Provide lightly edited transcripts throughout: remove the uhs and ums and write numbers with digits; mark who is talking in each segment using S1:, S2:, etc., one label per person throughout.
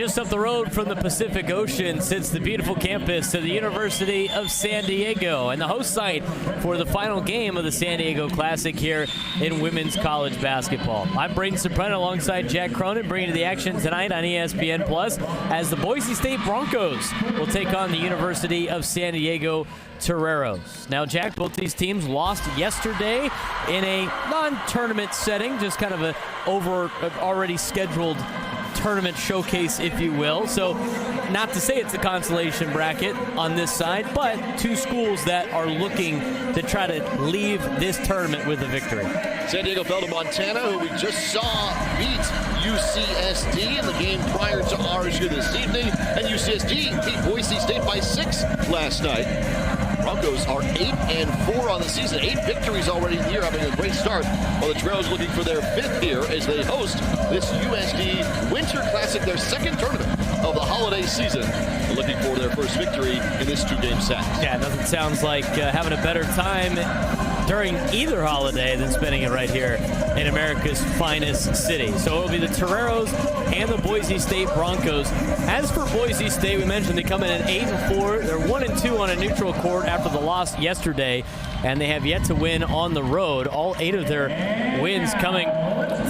S1: just up the road from the Pacific Ocean sits the beautiful campus of the University of San Diego and the host site for the final game of the San Diego Classic here in women's college basketball. I'm Braden Soprano alongside Jack Cronin, bringing you the action tonight on ESPN Plus as the Boise State Broncos will take on the University of San Diego Toreros. Now, Jack, both these teams lost yesterday in a non-tournament setting, just kind of a already scheduled tournament showcase, if you will. So not to say it's a consolation bracket on this side, but two schools that are looking to try to leave this tournament with a victory.
S2: San Diego fell to Montana, who we just saw beat UCSD in the game prior to ours here this evening. And UCSD beat Boise State by 6 last night. Broncos are 8-4 on the season. 8 victories already in the year, having a great start. While the Toreros looking for their 5th here as they host this USD Winter Classic, their second tournament of the holiday season. They're looking for their first victory in this 2-game set.
S1: Yeah, nothing sounds like having a better time during either holiday than spending it right here in America's finest city. So it'll be the Toreros and the Boise State Broncos. As for Boise State, we mentioned they come in at 8-4. They're 1-2 on a neutral court after the loss yesterday, and they have yet to win on the road. All 8 of their wins coming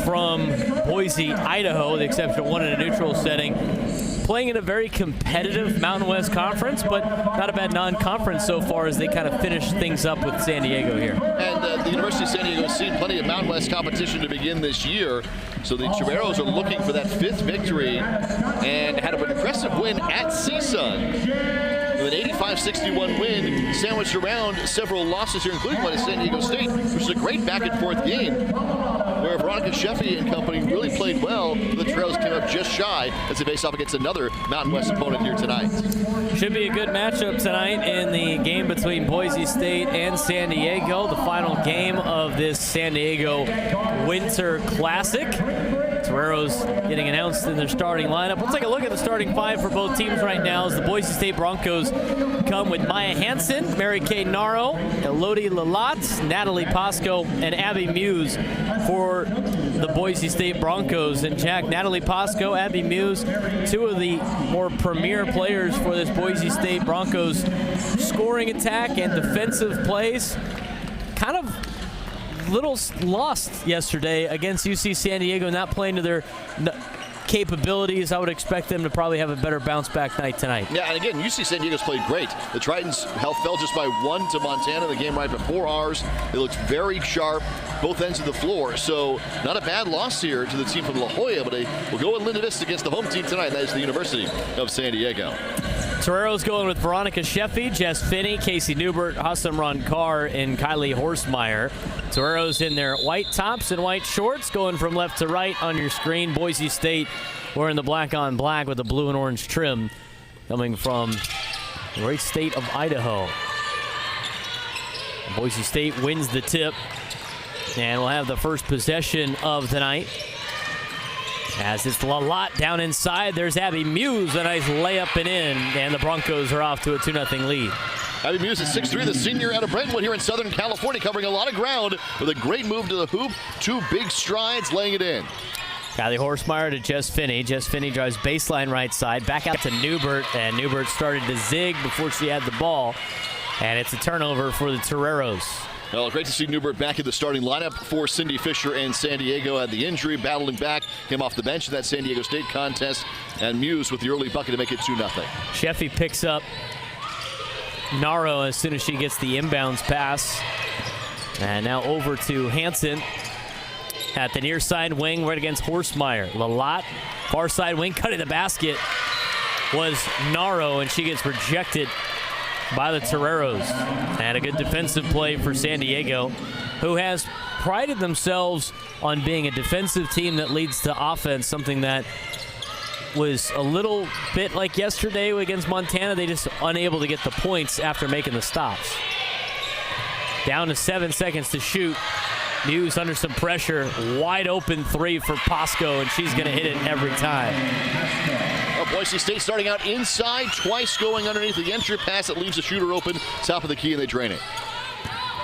S1: from Boise, Idaho, with the exception of one in a neutral setting. Playing in a very competitive Mountain West Conference, but not a bad non-conference so far as they kind of finish things up with San Diego here.
S2: And the University of San Diego has seen plenty of Mountain West competition to begin this year. So the Toreros are looking for that 5th victory and had an impressive win at CSUN. With an 85-61 win sandwiched around several losses here, including one at San Diego State, which is a great back-and-forth game where Veronica Sheffy and company really played well. The Toreros came up just shy as they face off against another Mountain West opponent here tonight.
S1: Should be a good matchup tonight in the game between Boise State and San Diego, the final game of this San Diego Winter Classic. Toreros getting announced in their starting lineup. Let's take a look at the starting 5 for both teams right now as the Boise State Broncos come with Maya Hansen, Mary Kay Naro, Elodie Lalat, Natalie Pasco, and Abby Muse for the Boise State Broncos. And Jack, Natalie Pasco, Abby Muse, 2 of the more premier players for this Boise State Broncos scoring attack and defensive plays. Kind of little lost yesterday against UC San Diego, not playing to their capabilities. I would expect them to probably have a better bounce-back night tonight.
S2: Yeah, and again, UC San Diego's played great. The Tritons fell just by 1 to Montana, the game right before ours. They looked very sharp, both ends of the floor. So not a bad loss here to the team from La Jolla, but they will go in Linda Vista against the home team tonight, and that is the University of San Diego.
S1: Toreros going with Veronica Sheffy, Jess Finney, Casey Newbert, Hassan Carr, and Kylie Horstmeyer. Toreros in their white tops and white shorts, going from left to right on your screen. Boise State wearing the black on black with the blue and orange trim, coming from the great state of Idaho. Boise State wins the tip, and we'll have the first possession of the night. As it's Lalat down inside, there's Abby Muse, a nice layup and in, and the Broncos are off to a 2-0 lead.
S2: Abby Muse is 6'3", the senior out of Brentwood here in Southern California, covering a lot of ground with a great move to the hoop. 2 big strides, laying it in.
S1: Kylie Horstmeyer to Jess Finney. Jess Finney drives baseline right side, back out to Newbert, and Newbert started to zig before she had the ball, and it's a turnover for the Toreros.
S2: Well, great to see Newbert back in the starting lineup for Cindy Fisher and San Diego. Had the injury, battling back, came off the bench in that San Diego State contest, and Muse with the early bucket to make it 2-0.
S1: Sheffy picks up Naro as soon as she gets the inbounds pass. And now over to Hansen at the near side wing right against Horstmeyer. Lalat, far side wing, cutting the basket was Naro, and she gets rejected by the Toreros. And a good defensive play for San Diego, who has prided themselves on being a defensive team that leads to offense, something that was a little bit like yesterday against Montana. They just unable to get the points after making the stops. Down to 7 seconds to shoot. Muse under some pressure. Wide open 3 for Pasco, and she's going to hit it every time.
S2: Well, Boise State starting out inside, twice going underneath the entry pass that leaves the shooter open, top of the key, and they drain it.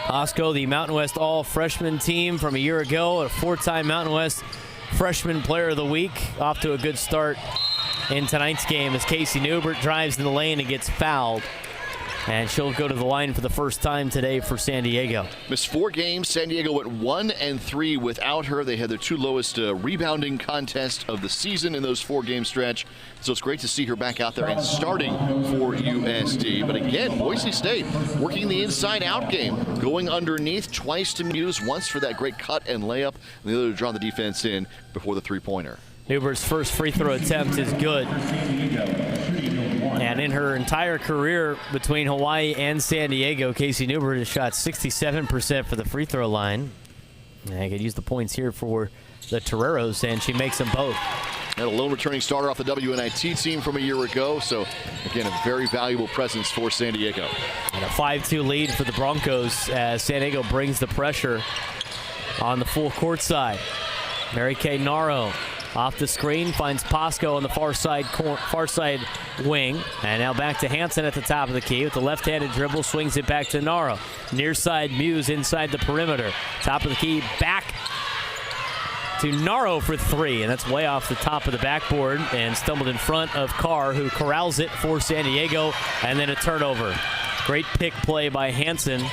S1: Pasco, the Mountain West All-Freshman team from a year ago, a 4-time Mountain West Freshman Player of the Week, off to a good start in tonight's game as Casey Newbert drives in the lane and gets fouled. And she'll go to the line for the first time today for San Diego.
S2: Missed 4 games. San Diego went 1-3 without her. They had their 2 lowest rebounding contests of the season in those 4-game stretch. So it's great to see her back out there and starting for USD. But again, Boise State working the inside-out game, going underneath twice to Muse, once for that great cut and layup, and the other to draw the defense in before the three-pointer.
S1: Newbert's first free throw attempt is good. And in her entire career between Hawaii and San Diego, Casey Newbert has shot 67% for the free throw line. And I could use the points here for the Toreros, and she makes them both.
S2: And a lone returning starter off the WNIT team from a year ago. So, again, a very valuable presence for San Diego.
S1: And a 5-2 lead for the Broncos as San Diego brings the pressure on the full court side. Mary Kay Naro off the screen, finds Pasco on the far side wing. And now back to Hansen at the top of the key with the left-handed dribble, swings it back to Naro. Near side Muse inside the perimeter. Top of the key, back to Naro for 3, and that's way off the top of the backboard and stumbled in front of Carr, who corrals it for San Diego, and then a turnover. Great pick play by Hansen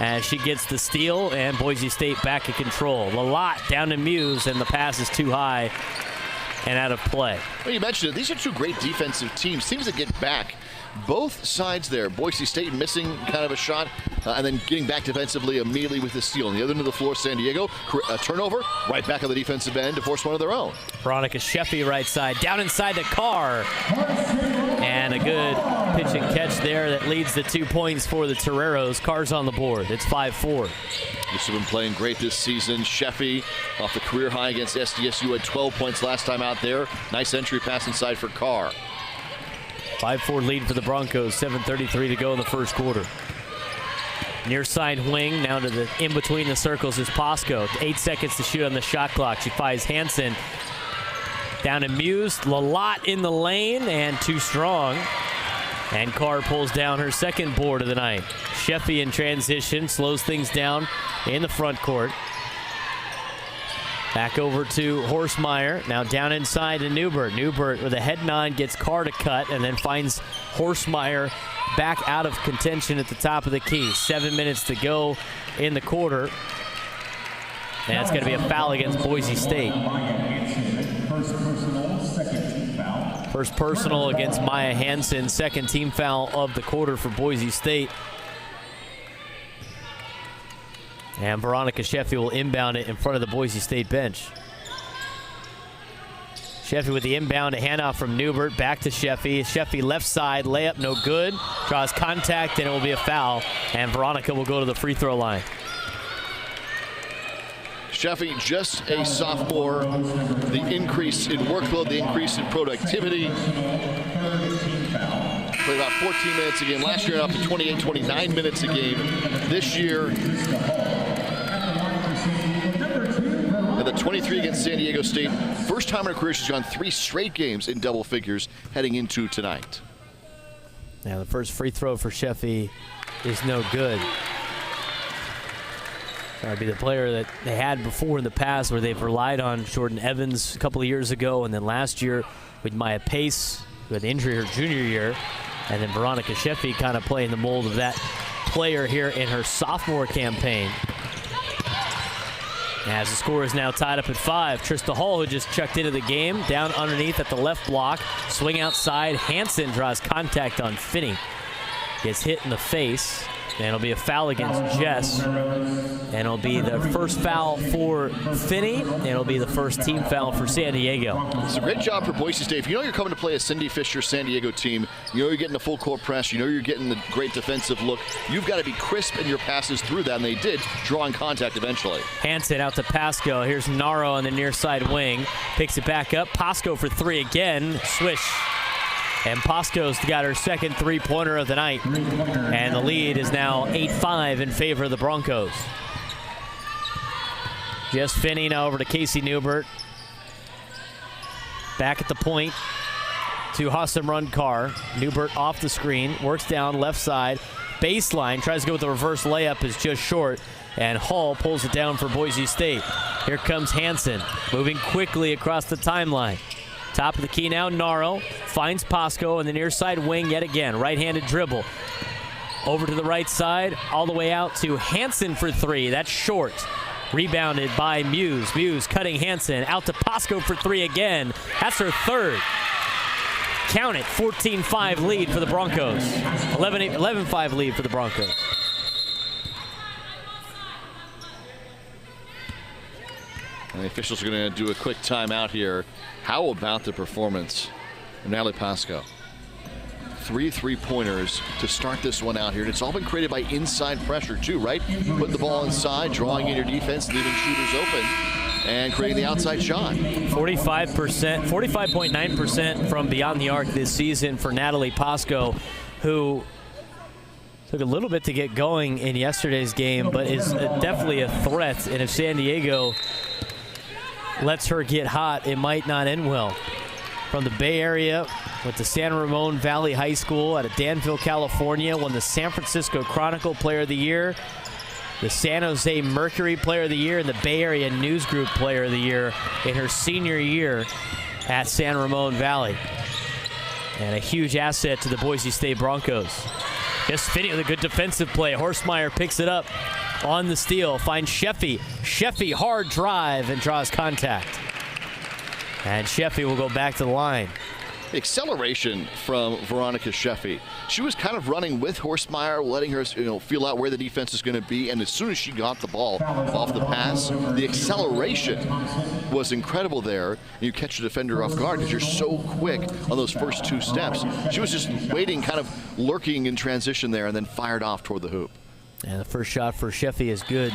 S1: as she gets the steal, and Boise State back in control. Lalott down to Muse, and the pass is too high and out of play.
S2: Well, you mentioned it. These are 2 great defensive teams that get back. Both sides there. Boise State missing kind of a shot and then getting back defensively immediately with the steal. On the other end of the floor, San Diego, a turnover right back on the defensive end to force one of their own.
S1: Veronica Sheffy right side, down inside the Carr. And a good pitch and catch there that leads the 2 points for the Toreros. Carr's on the board. It's 5-4.
S2: This has been playing great this season. Sheffy off the career high against SDSU, had 12 points last time out there. Nice entry pass inside for Carr.
S1: 5-4 lead for the Broncos, 7:33 to go in the first quarter. Near side wing, now to the in between the circles is Pasco. 8 seconds to shoot on the shot clock. She finds Hansen. Down to Muse, Lalott in the lane, and too strong. And Carr pulls down her second board of the night. Sheffy in transition, slows things down in the front court. Back over to Horsemeyer. Now down inside to Newbert. Newbert with a head nod gets Carr to cut and then finds Horsemeyer back out of contention at the top of the key. 7 minutes to go in the quarter. And it's going to be a foul against Boise State. First personal against Maya Hansen. Second team foul of the quarter for Boise State. And Veronica Sheffy will inbound it in front of the Boise State bench. Sheffy with the inbound, a handoff from Newbert, back to Sheffy. Sheffy left side, layup no good. Draws contact, and it will be a foul. And Veronica will go to the free throw line.
S2: Sheffy, just a sophomore. The increase in workload, the increase in productivity. Played about 14 minutes a game last year, up to 28, 29 minutes a game this year. And the 23 against San Diego State. First time in her career she's gone 3 straight games in double figures heading into tonight.
S1: Now the first free throw for Sheffy is no good. That would be the player that they had before in the past where they've relied on Jordan Evans a couple of years ago, and then last year with Maya Pace, who had injury her junior year, and then Veronica Sheffy kind of playing the mold of that player here in her sophomore campaign. As the score is now tied up at 5, Trista Hall, who just checked into the game, down underneath at the left block, swing outside. Hansen draws contact on Finney. Gets hit in the face, and it'll be a foul against Jess. And it'll be the first foul for Finney, and it'll be the first team foul for San Diego.
S2: It's a great job for Boise State. If you know you're coming to play a Cindy Fisher San Diego team, you know you're getting a full court press, you know you're getting the great defensive look, you've got to be crisp in your passes through that, and they did, drawing contact eventually.
S1: Hansen out to Pasco. Here's Naro on the near side wing. Picks it back up. Pasco for 3 again. Swish. And Pasco's got her second three-pointer of the night. And the lead is now 8-5 in favor of the Broncos. Jess Finney now over to Casey Newbert. Back at the point to Hassam Run Carr. Newbert off the screen, works down left side. Baseline, tries to go with the reverse layup, is just short. And Hall pulls it down for Boise State. Here comes Hansen, moving quickly across the timeline. Top of the key now, Naro finds Pasco in the near side wing yet again. Right-handed dribble. Over to the right side, all the way out to Hansen for three. That's short. Rebounded by Muse. Muse cutting Hansen. Out to Pasco for three again. That's her third. Count it, 14-5 lead for the Broncos. 11-5 lead for the Broncos.
S2: And the officials are going to do a quick timeout here. How about the performance of Natalie Pasco? 3 3-pointers to start this one out here. And it's all been created by inside pressure too, right? Putting the ball inside, drawing in your defense, leaving shooters open, and creating the outside shot. 45.9% from beyond the arc this season for Natalie Pasco, who took a little bit to get going in yesterday's game, but is definitely a threat. And if San Diego lets her get hot, it might not end well. From the Bay Area, went to San Ramon Valley High School out of Danville, California, won the San Francisco Chronicle Player of the Year, the San Jose Mercury Player of the Year, and the Bay Area News Group Player of the Year in her senior year at San Ramon Valley. And a huge asset to the Boise State Broncos. Just fitting with a good defensive play. Horstmeyer picks it up on the steal, finds Sheffy. Sheffy hard drive and draws contact. And Sheffy will go back to the line. Acceleration from Veronica Sheffy. She was kind of running with Horstmeyer, letting her feel out where the defense is going to be, and as soon as she got the ball off the pass, the acceleration was incredible there. You catch the defender off guard because you're so quick on those first two steps. She was just waiting, kind of lurking in transition there, and then fired off toward the hoop.
S1: And the first shot for Sheffy is good.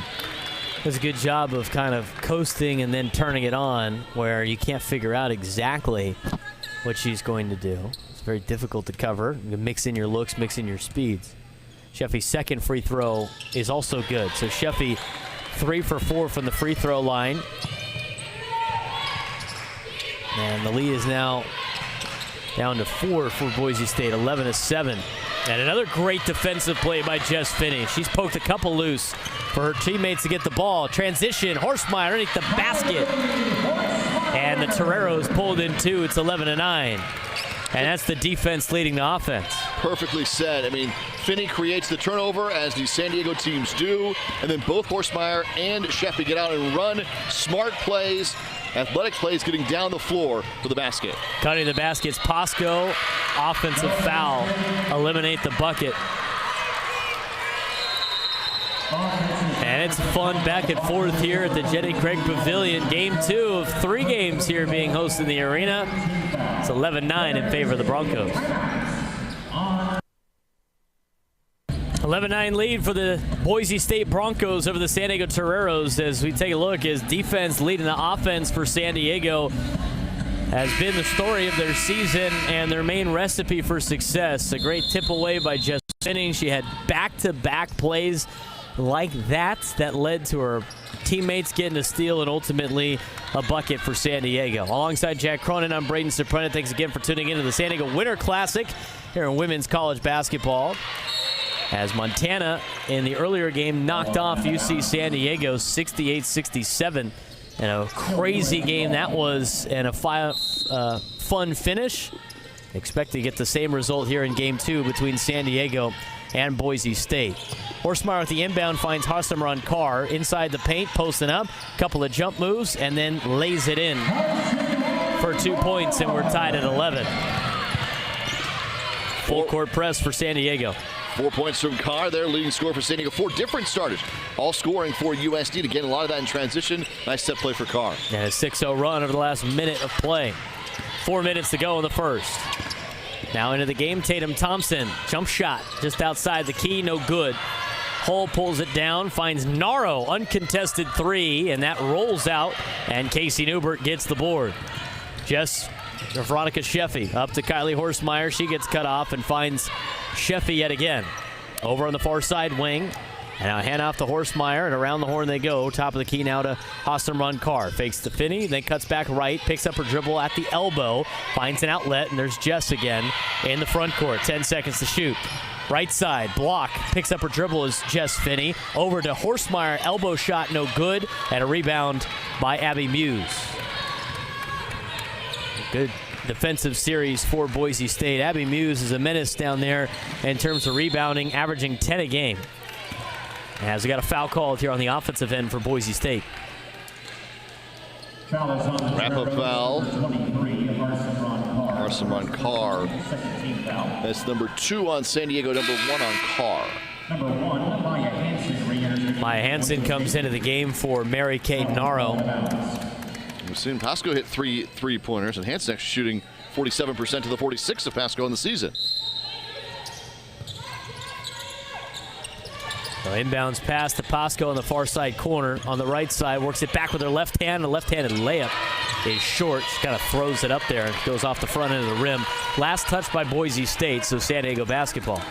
S1: Does a good job of kind of coasting and then turning it on, where you can't figure out exactly what she's going to do. It's very difficult to cover. You can mix in your looks, mix in your speeds. Sheffy's second free throw is also good. So Sheffy 3 for 4 from the free throw line. And the lead is now down to 4 for Boise State, 11-7. And another great defensive play by Jess Finney. She's poked a couple loose for her teammates to get the ball. Transition, Horstmeyer underneath the basket. And the Toreros pulled in two. It's 11-9. And that's the defense leading the offense.
S2: Perfectly said. I mean, Finney creates the turnover, as the San Diego teams do. And then both Horstmeyer and Sheffy get out and run. Smart plays, athletic plays, getting down the floor for the basket.
S1: Cutting the baskets, Pasco, offensive foul. Eliminate the bucket. And it's fun back and forth here at the Jenny Craig Pavilion. Game 2 of 3 games here being hosted in the arena. It's 11-9 in favor of the Broncos. 11-9 lead for the Boise State Broncos over the San Diego Toreros. As we take a look, as defense leading the offense for San Diego has been the story of their season and their main recipe for success. A great tip away by Jess Finney. She had back-to-back plays like that led to her teammates getting a steal and ultimately a bucket for San Diego. Alongside Jack Cronin, I'm Braden Soprano. Thanks again for tuning into the San Diego Winter Classic here in women's college basketball. As Montana in the earlier game knocked off UC San Diego 68-67. And a crazy game that was, and a fun finish. Expect to get the same result here in Game 2 between San Diego and Boise State. Horstmeyer with the inbound finds Hassamron Carr inside the paint, posting up, couple of jump moves, and then lays it in for 2 points, and we're tied at 11. Full court press for San Diego.
S2: 4 points from Carr, their leading scorer for San Diego. 4 different starters, all scoring for USD. To get a lot of that in transition. Nice set play for Carr.
S1: And a 6-0 run over the last minute of play. 4 minutes to go in the first. Now into the game, Tatum Thompson. Jump shot just outside the key, no good. Hull pulls it down, finds Naro, uncontested 3, and that rolls out, and Casey Newbert gets the board. Veronica Sheffy up to Kylie Horstmeyer. She gets cut off and finds Sheffy yet again. Over on the far side wing. And now hand off to Horstmeyer, and around the horn they go. Top of the key now to Hassamron Carr. Fakes to Finney, then cuts back right, picks up her dribble at the elbow, finds an outlet, and there's Jess again in the front court. 10 seconds to shoot. Right side, block, picks up her dribble is Jess Finney. Over to Horstmeyer, elbow shot, no good, and a rebound by Abby Muse. Good defensive series for Boise State. Abby Muse is a menace down there in terms of rebounding, averaging 10 a game. As we got a foul called here on the offensive end for Boise State.
S2: Wrap-up foul. Arsaman Carr. That's number 2 on San Diego, number 1 on Carr.
S1: Maya Hansen comes into the game for Mary Kay Naro.
S2: We've seen Pasco hit 3 3-pointers, and Hansen actually shooting 47% to the 46 of Pasco in the season.
S1: So inbounds pass to Pasco on the far side corner. On the right side, works it back with her left hand. The left-handed layup is short. She kind of throws it up there. Goes off the front end of the rim. Last touch by Boise State, so San Diego basketball.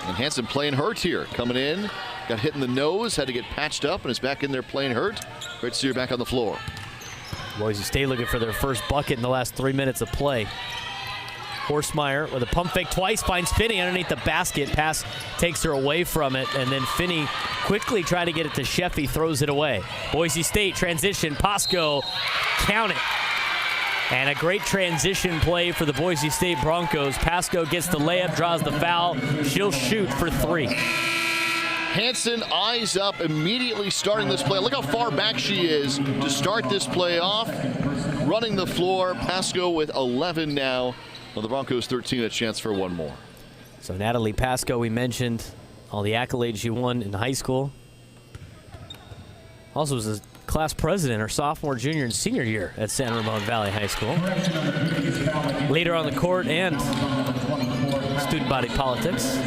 S2: And Hansen playing hurt here. Coming in, got hit in the nose, had to get patched up, and is back in there playing hurt. Great to see her back on the floor.
S1: Boise State looking for their first bucket in the last 3 minutes of play. Horsemeyer with a pump fake twice, finds Finney underneath the basket. Pass takes her away from it, and then Finney quickly trying to get it to Sheffy, throws it away. Boise State transition, Pasco, count it. And a great transition play for the Boise State Broncos. Pasco gets the layup, draws the foul. She'll shoot for 3.
S2: Hansen eyes up, immediately starting this play. Look how far back she is to start this play off. Running the floor, Pasco with 11 now. Well, the Broncos 13, a chance for one more.
S1: So Natalie Pasco, we mentioned all the accolades she won in high school. Also was a class president her sophomore, junior, and senior year at San Ramon Valley High School. Leader on the court and student body politics.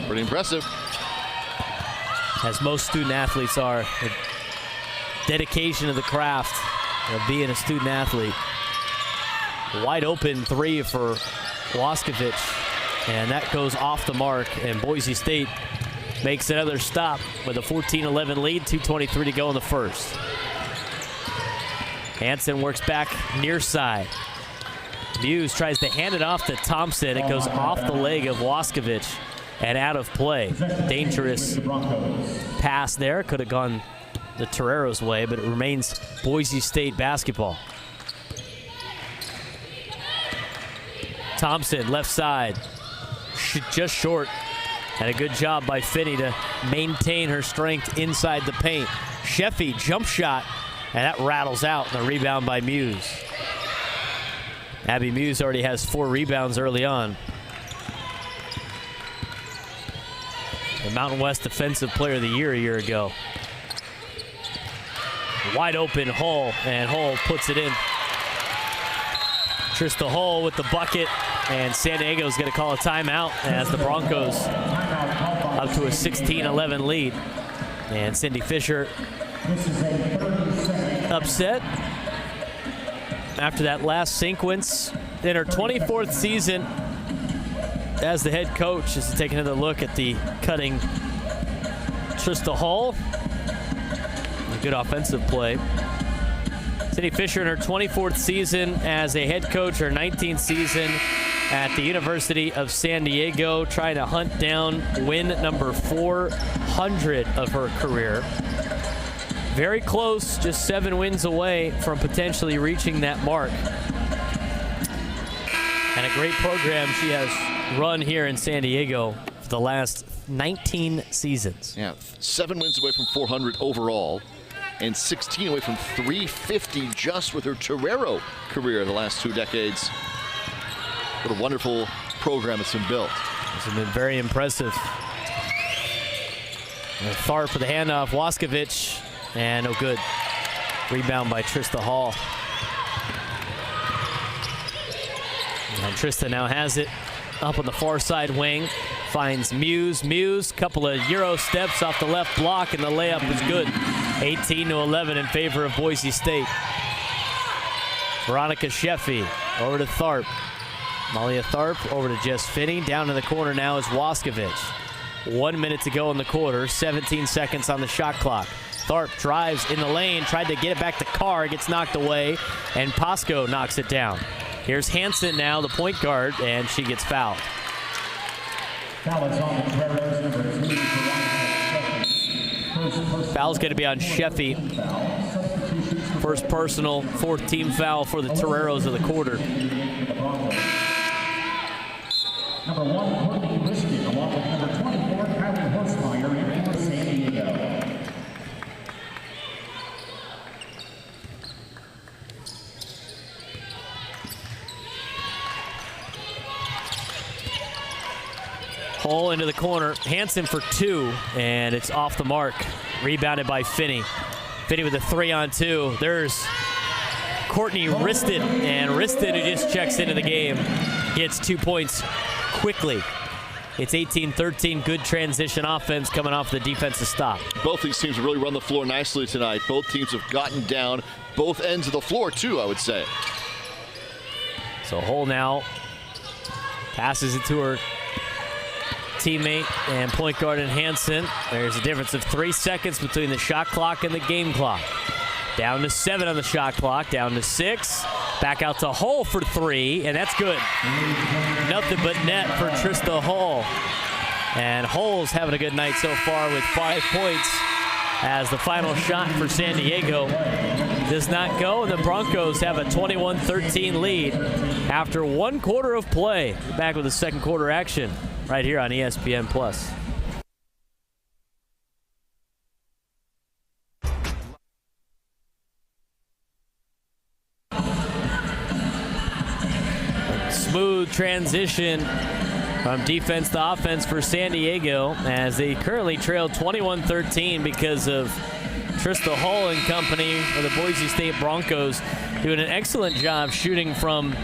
S2: Pretty impressive.
S1: As most student athletes are. The dedication of the craft of being a student athlete. Wide open 3 for Waskovich, and that goes off the mark, and Boise State makes another stop with a 14-11 lead, 2:23 to go in the first. Hansen works back near side. Muse tries to hand it off to Thompson. It goes off the leg of Waskovich and out of play. Dangerous pass there. Could have gone the Torero's way, but it remains Boise State basketball. Thompson, left side, just short. And a good job by Finney to maintain her strength inside the paint. Sheffy, jump shot, and that rattles out. The rebound by Muse. Abby Muse already has 4 rebounds early on. The Mountain West Defensive Player of the Year a year ago. Wide open Hull, and Hull puts it in. Trista Hull with the bucket, and San Diego's going to call a timeout as the Broncos up to a 16-11 lead. And Cindy Fisher upset after that last sequence. In her 24th season as the head coach, is to take another look at the cutting Trista Hull. A good offensive play. Cindy Fisher in her 24th season as a head coach, her 19th season at the University of San Diego, trying to hunt down win number 400 of her career. Very close, just 7 wins away from potentially reaching that mark. And a great program she has run here in San Diego for the last 19 seasons.
S2: Yeah, 7 wins away from 400 overall, and 16 away from 350 just with her Torero career the last 2 decades. What a wonderful program it's been built.
S1: This has been very impressive. And Tharp for the handoff, Waskovich, and no good. Rebound by Trista Hall. And Trista now has it up on the far side wing. Finds Muse. Muse, couple of Euro steps off the left block, and the layup is good. 18-11 in favor of Boise State. Veronica Sheffy over to Tharp. Malia Tharp over to Jess Finney. Down in the corner now is Waskovich. 1 minute to go in the quarter. 17 seconds on the shot clock. Tharp drives in the lane, tried to get it back to Carr, gets knocked away, and Pasco knocks it down. Here's Hansen now, the point guard, and she gets fouled. Foul's going to be on Sheffy First personal, fourth team foul for the Toreros of the quarter.
S3: Number 1, Courtney Riskin, along with number 24, Kylie Horstmeyer, in for San Diego.
S1: Hole into the corner. Hansen for 2, and it's off the mark. Rebounded by Finney. Finney with a 3-on-2. There's Courtney Ristin, and Ristin, who just checks into the game, gets 2 points quickly. It's 18-13, good transition offense coming off the defensive stop.
S2: Both these teams really run the floor nicely tonight. Both teams have gotten down both ends of the floor, too, I would say.
S1: So Hole now passes it to her teammate and point guard in Hansen. There's a difference of 3 seconds between the shot clock and the game clock. Down to 7 on the shot clock, down to 6. Back out to Hole for 3, and that's good. Nothing but net for Trista Hole. And Hole's having a good night so far with 5 points, as the final shot for San Diego does not go, and the Broncos have a 21-13 lead after 1 quarter of play. Back with the second quarter action right here on ESPN+. Smooth transition from defense to offense for San Diego, as they currently trail 21-13 because of Trista Hall and company for the Boise State Broncos, doing an excellent job shooting from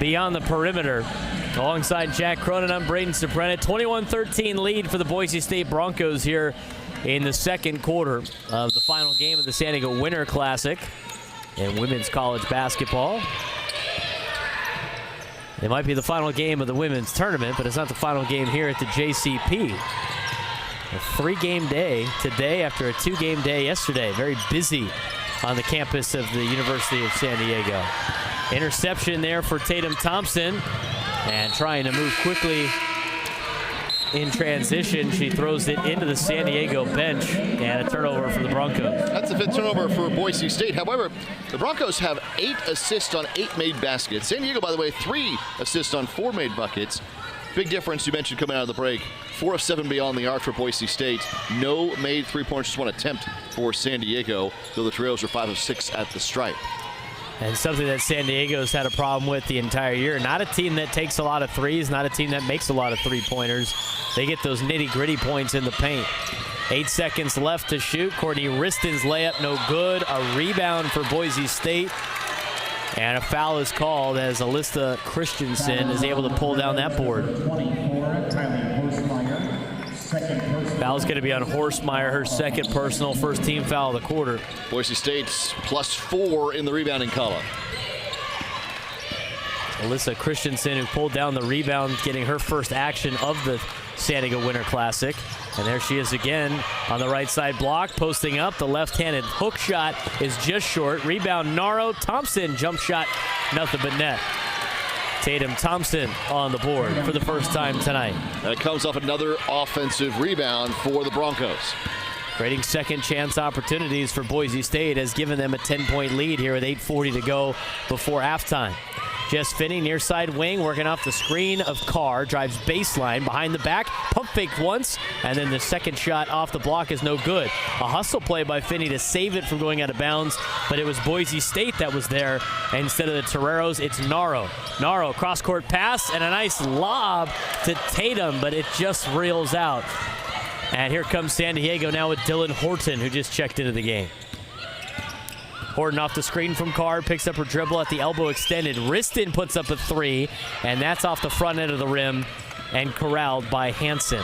S1: beyond the perimeter. Alongside Jack Cronin, I'm Braden Soprano. 21-13 lead for the Boise State Broncos here in the second quarter of the final game of the San Diego Winter Classic in women's college basketball. It might be the final game of the women's tournament, but it's not the final game here at the JCP. A 3-game day today after a 2-game day yesterday. Very busy on the campus of the University of San Diego. Interception there for Tatum Thompson, and trying to move quickly in transition. She throws it into the San Diego bench, and a turnover for the Broncos.
S2: That's the 5th turnover for Boise State. However, the Broncos have 8 assists on 8 made baskets. San Diego, by the way, 3 assists on 4 made buckets. Big difference you mentioned coming out of the break. 4 of 7 beyond the arc for Boise State. No made 3-pointers, just 1 attempt for San Diego, though the Trails are 5 of 6 at the stripe.
S1: And something that San Diego's had a problem with the entire year. Not a team that takes a lot of threes, not a team that makes a lot of 3-pointers. They get those nitty-gritty points in the paint. 8 seconds left to shoot. Courtney Riston's layup no good. A rebound for Boise State. And a foul is called as Alyssa Christensen is able to pull down that board. Foul's going to be on Horstmeyer, her second personal, first team foul of the quarter.
S2: Boise State's +4 in the rebounding column.
S1: Alyssa Christensen, who pulled down the rebound, getting her first action of the San Diego Winter Classic. And there she is again on the right side block, posting up. The left-handed hook shot is just short. Rebound, Naro. Thompson, jump shot, nothing but net. Tatum Thompson on the board for the first time tonight.
S2: And it comes off another offensive rebound for the Broncos.
S1: Creating second chance opportunities for Boise State has given them a 10-point lead here with 8:40 to go before halftime. Jess Finney, near side wing, working off the screen of Carr, drives baseline behind the back, pump fake once, and then the second shot off the block is no good. A hustle play by Finney to save it from going out of bounds, but it was Boise State that was there. And instead of the Toreros, it's Naro. Naro, cross-court pass, and a nice lob to Tatum, but it just reels out. And here comes San Diego now with Dylan Horton, who just checked into the game. Horton off the screen from Carr, picks up her dribble at the elbow extended. Riston puts up a 3, and that's off the front end of the rim and corralled by Hansen.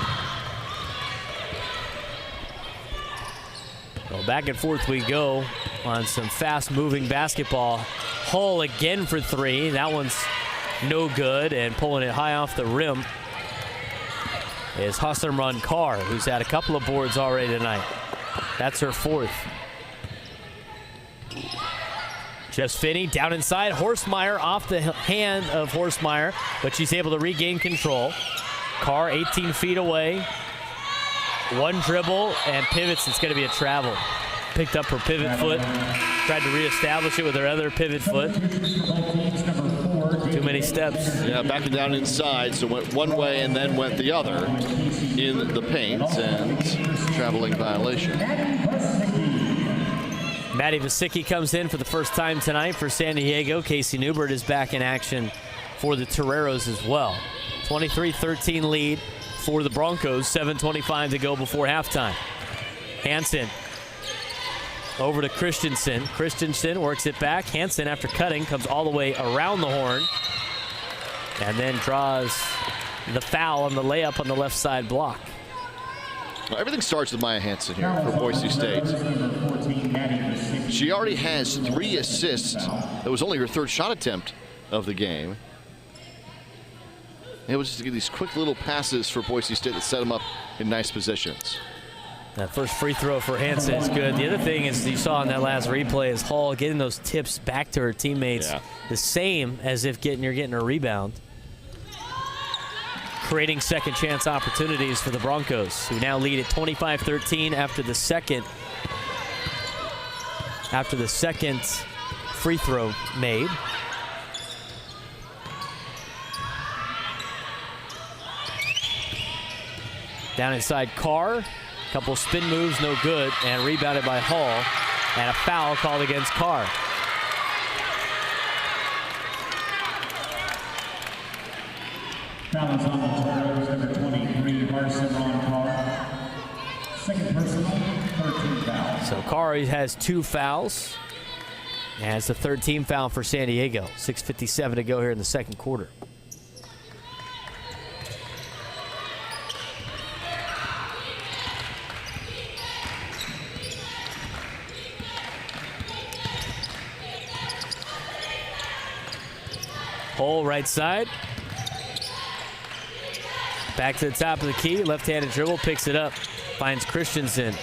S1: So back and forth we go on some fast-moving basketball. Hull again for 3. That one's no good, and pulling it high off the rim is Hassan Carr, who's had a couple of boards already tonight. That's her 4th. Jess Finney down inside. Horstmeyer off the hand of Horstmeyer, but she's able to regain control. Carr 18 feet away. One dribble and pivots. It's going to be a travel. Picked up her pivot foot Tried to reestablish it with their other pivot foot. Too many steps.
S2: Yeah, backing down inside, so went one way and then went the other in the paint, and traveling violation.
S1: Maddie Vasicki comes in for the first time tonight for San Diego. Casey Newbert is back in action for the Toreros as well. 23-13 lead for the Broncos. 7:25 to go before halftime. Hansen over to Christensen. Christensen works it back. Hansen, after cutting, comes all the way around the horn and then draws the foul on the layup on the left side block.
S2: Well, everything starts with Maya Hansen here for Boise State. She already has 3 assists. That was only her 3rd shot attempt of the game. It was just to get these quick little passes for Boise State that set them up in nice positions.
S1: That first free throw for Hansen is good. The other thing is you saw in that last replay is Hall getting those tips back to her teammates, the same as if you're getting a rebound. Creating second chance opportunities for the Broncos, who now lead at 25-13 after the second free throw made. Down inside Carr. Couple spin moves, no good, and rebounded by Hall, and a foul called against Carr.
S3: Foul is on the Toreros, number 23, Marson Ron Carr. Second personal, 13 foul.
S1: So Carr has 2 fouls, and it's the 13th foul for San Diego. 6:57 to go here in the second quarter. Hole right side. Back to the top of the key. Left-handed dribble, picks it up. Finds Christensen.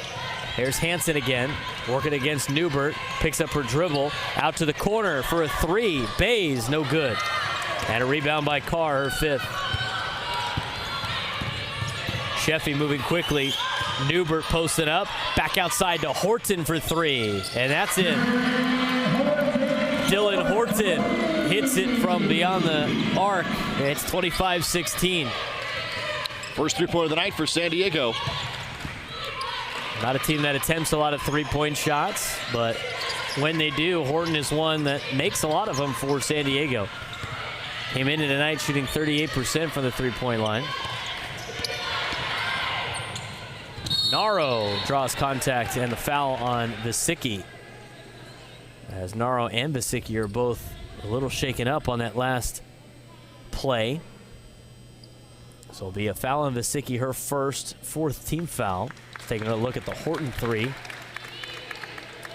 S1: Here's Hansen again. Working against Newbert. Picks up her dribble. Out to the corner for a 3. Bays, no good. And a rebound by Carr, her 5th. Sheffy moving quickly. Newbert posted up. Back outside to Horton for 3. And that's it. Dylan Horton hits it from beyond the arc. It's 25-16.
S2: First 3-pointer of the night for San Diego.
S1: Not a team that attempts a lot of 3-point shots, but when they do, Horton is one that makes a lot of them for San Diego. Came into tonight shooting 38% from the 3-point line. Naro draws contact and the foul on Vasicki. As Naro and Vasicki are both a little shaken up on that last play. So it'll be a foul on Vasicki, her first, 4th team foul. Taking a look at the Horton 3.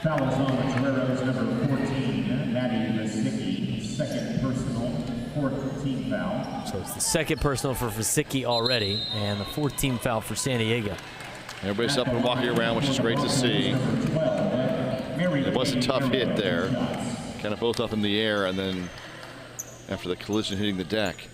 S3: Foul is on the Toreros, number 14, Maddie Vasicki. Second personal, 4th team foul.
S1: So it's the second personal for Vasicki already, and the 4th team foul for San Diego.
S2: Everybody's up and walking around, which is great to see. It was a tough hit there. Kind of both up in the air, and then after the collision hitting the deck.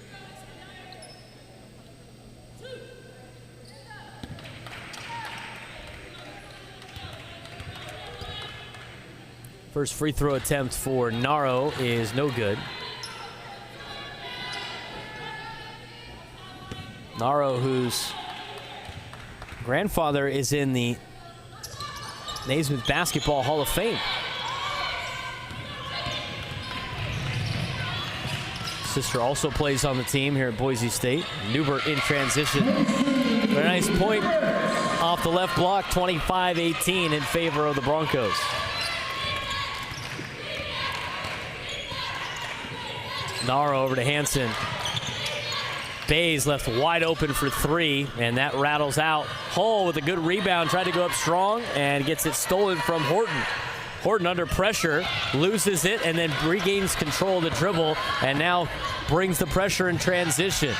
S1: First free throw attempt for Naro is no good. Naro, whose grandfather is in the Naismith Basketball Hall of Fame. Sister also plays on the team here at Boise State. Newbert in transition. Very nice point off the left block, 25-18 in favor of the Broncos. Naro over to Hansen. Bays left wide open for 3, and that rattles out. Hull with a good rebound, tried to go up strong, and gets it stolen from Horton. Horton under pressure, loses it, and then regains control of the dribble, and now brings the pressure in transition.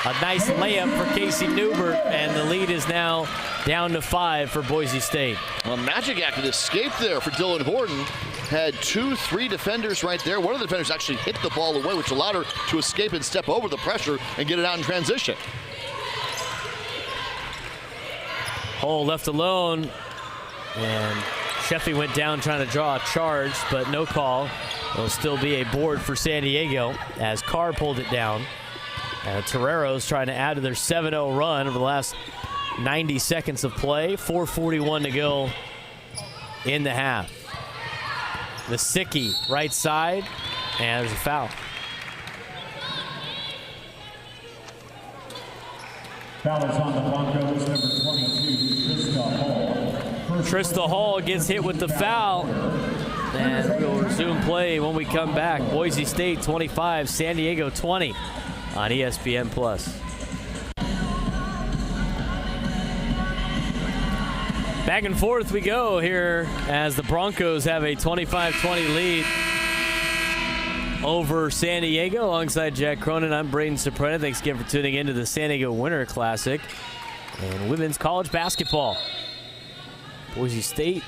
S1: A nice layup for Casey Newbert, and the lead is now down to 5 for Boise State.
S2: A magic act of escape there for Dylan Horton. Had 2-3 defenders right there. One of the defenders actually hit the ball away, which allowed her to escape and step over the pressure and get it out in transition.
S1: Hull left alone, and Sheffy went down trying to draw a charge, but no call. It'll still be a board for San Diego as Carr pulled it down. And Torero's trying to add to their 7-0 run over the last 90 seconds of play. 4:41 to go in the half. Vasicki, right side, and there's a foul.
S3: Foul is on the Broncos, number 22, Trista Hall.
S1: Trista Hall gets hit with the foul. And we'll resume play when we come back. Boise State 25, San Diego 20 on ESPN+. Back and forth we go here as the Broncos have a 25-20 lead over San Diego. Alongside Jack Cronin, I'm Braden Soprano. Thanks again for tuning in to the San Diego Winter Classic and women's college basketball. Boise State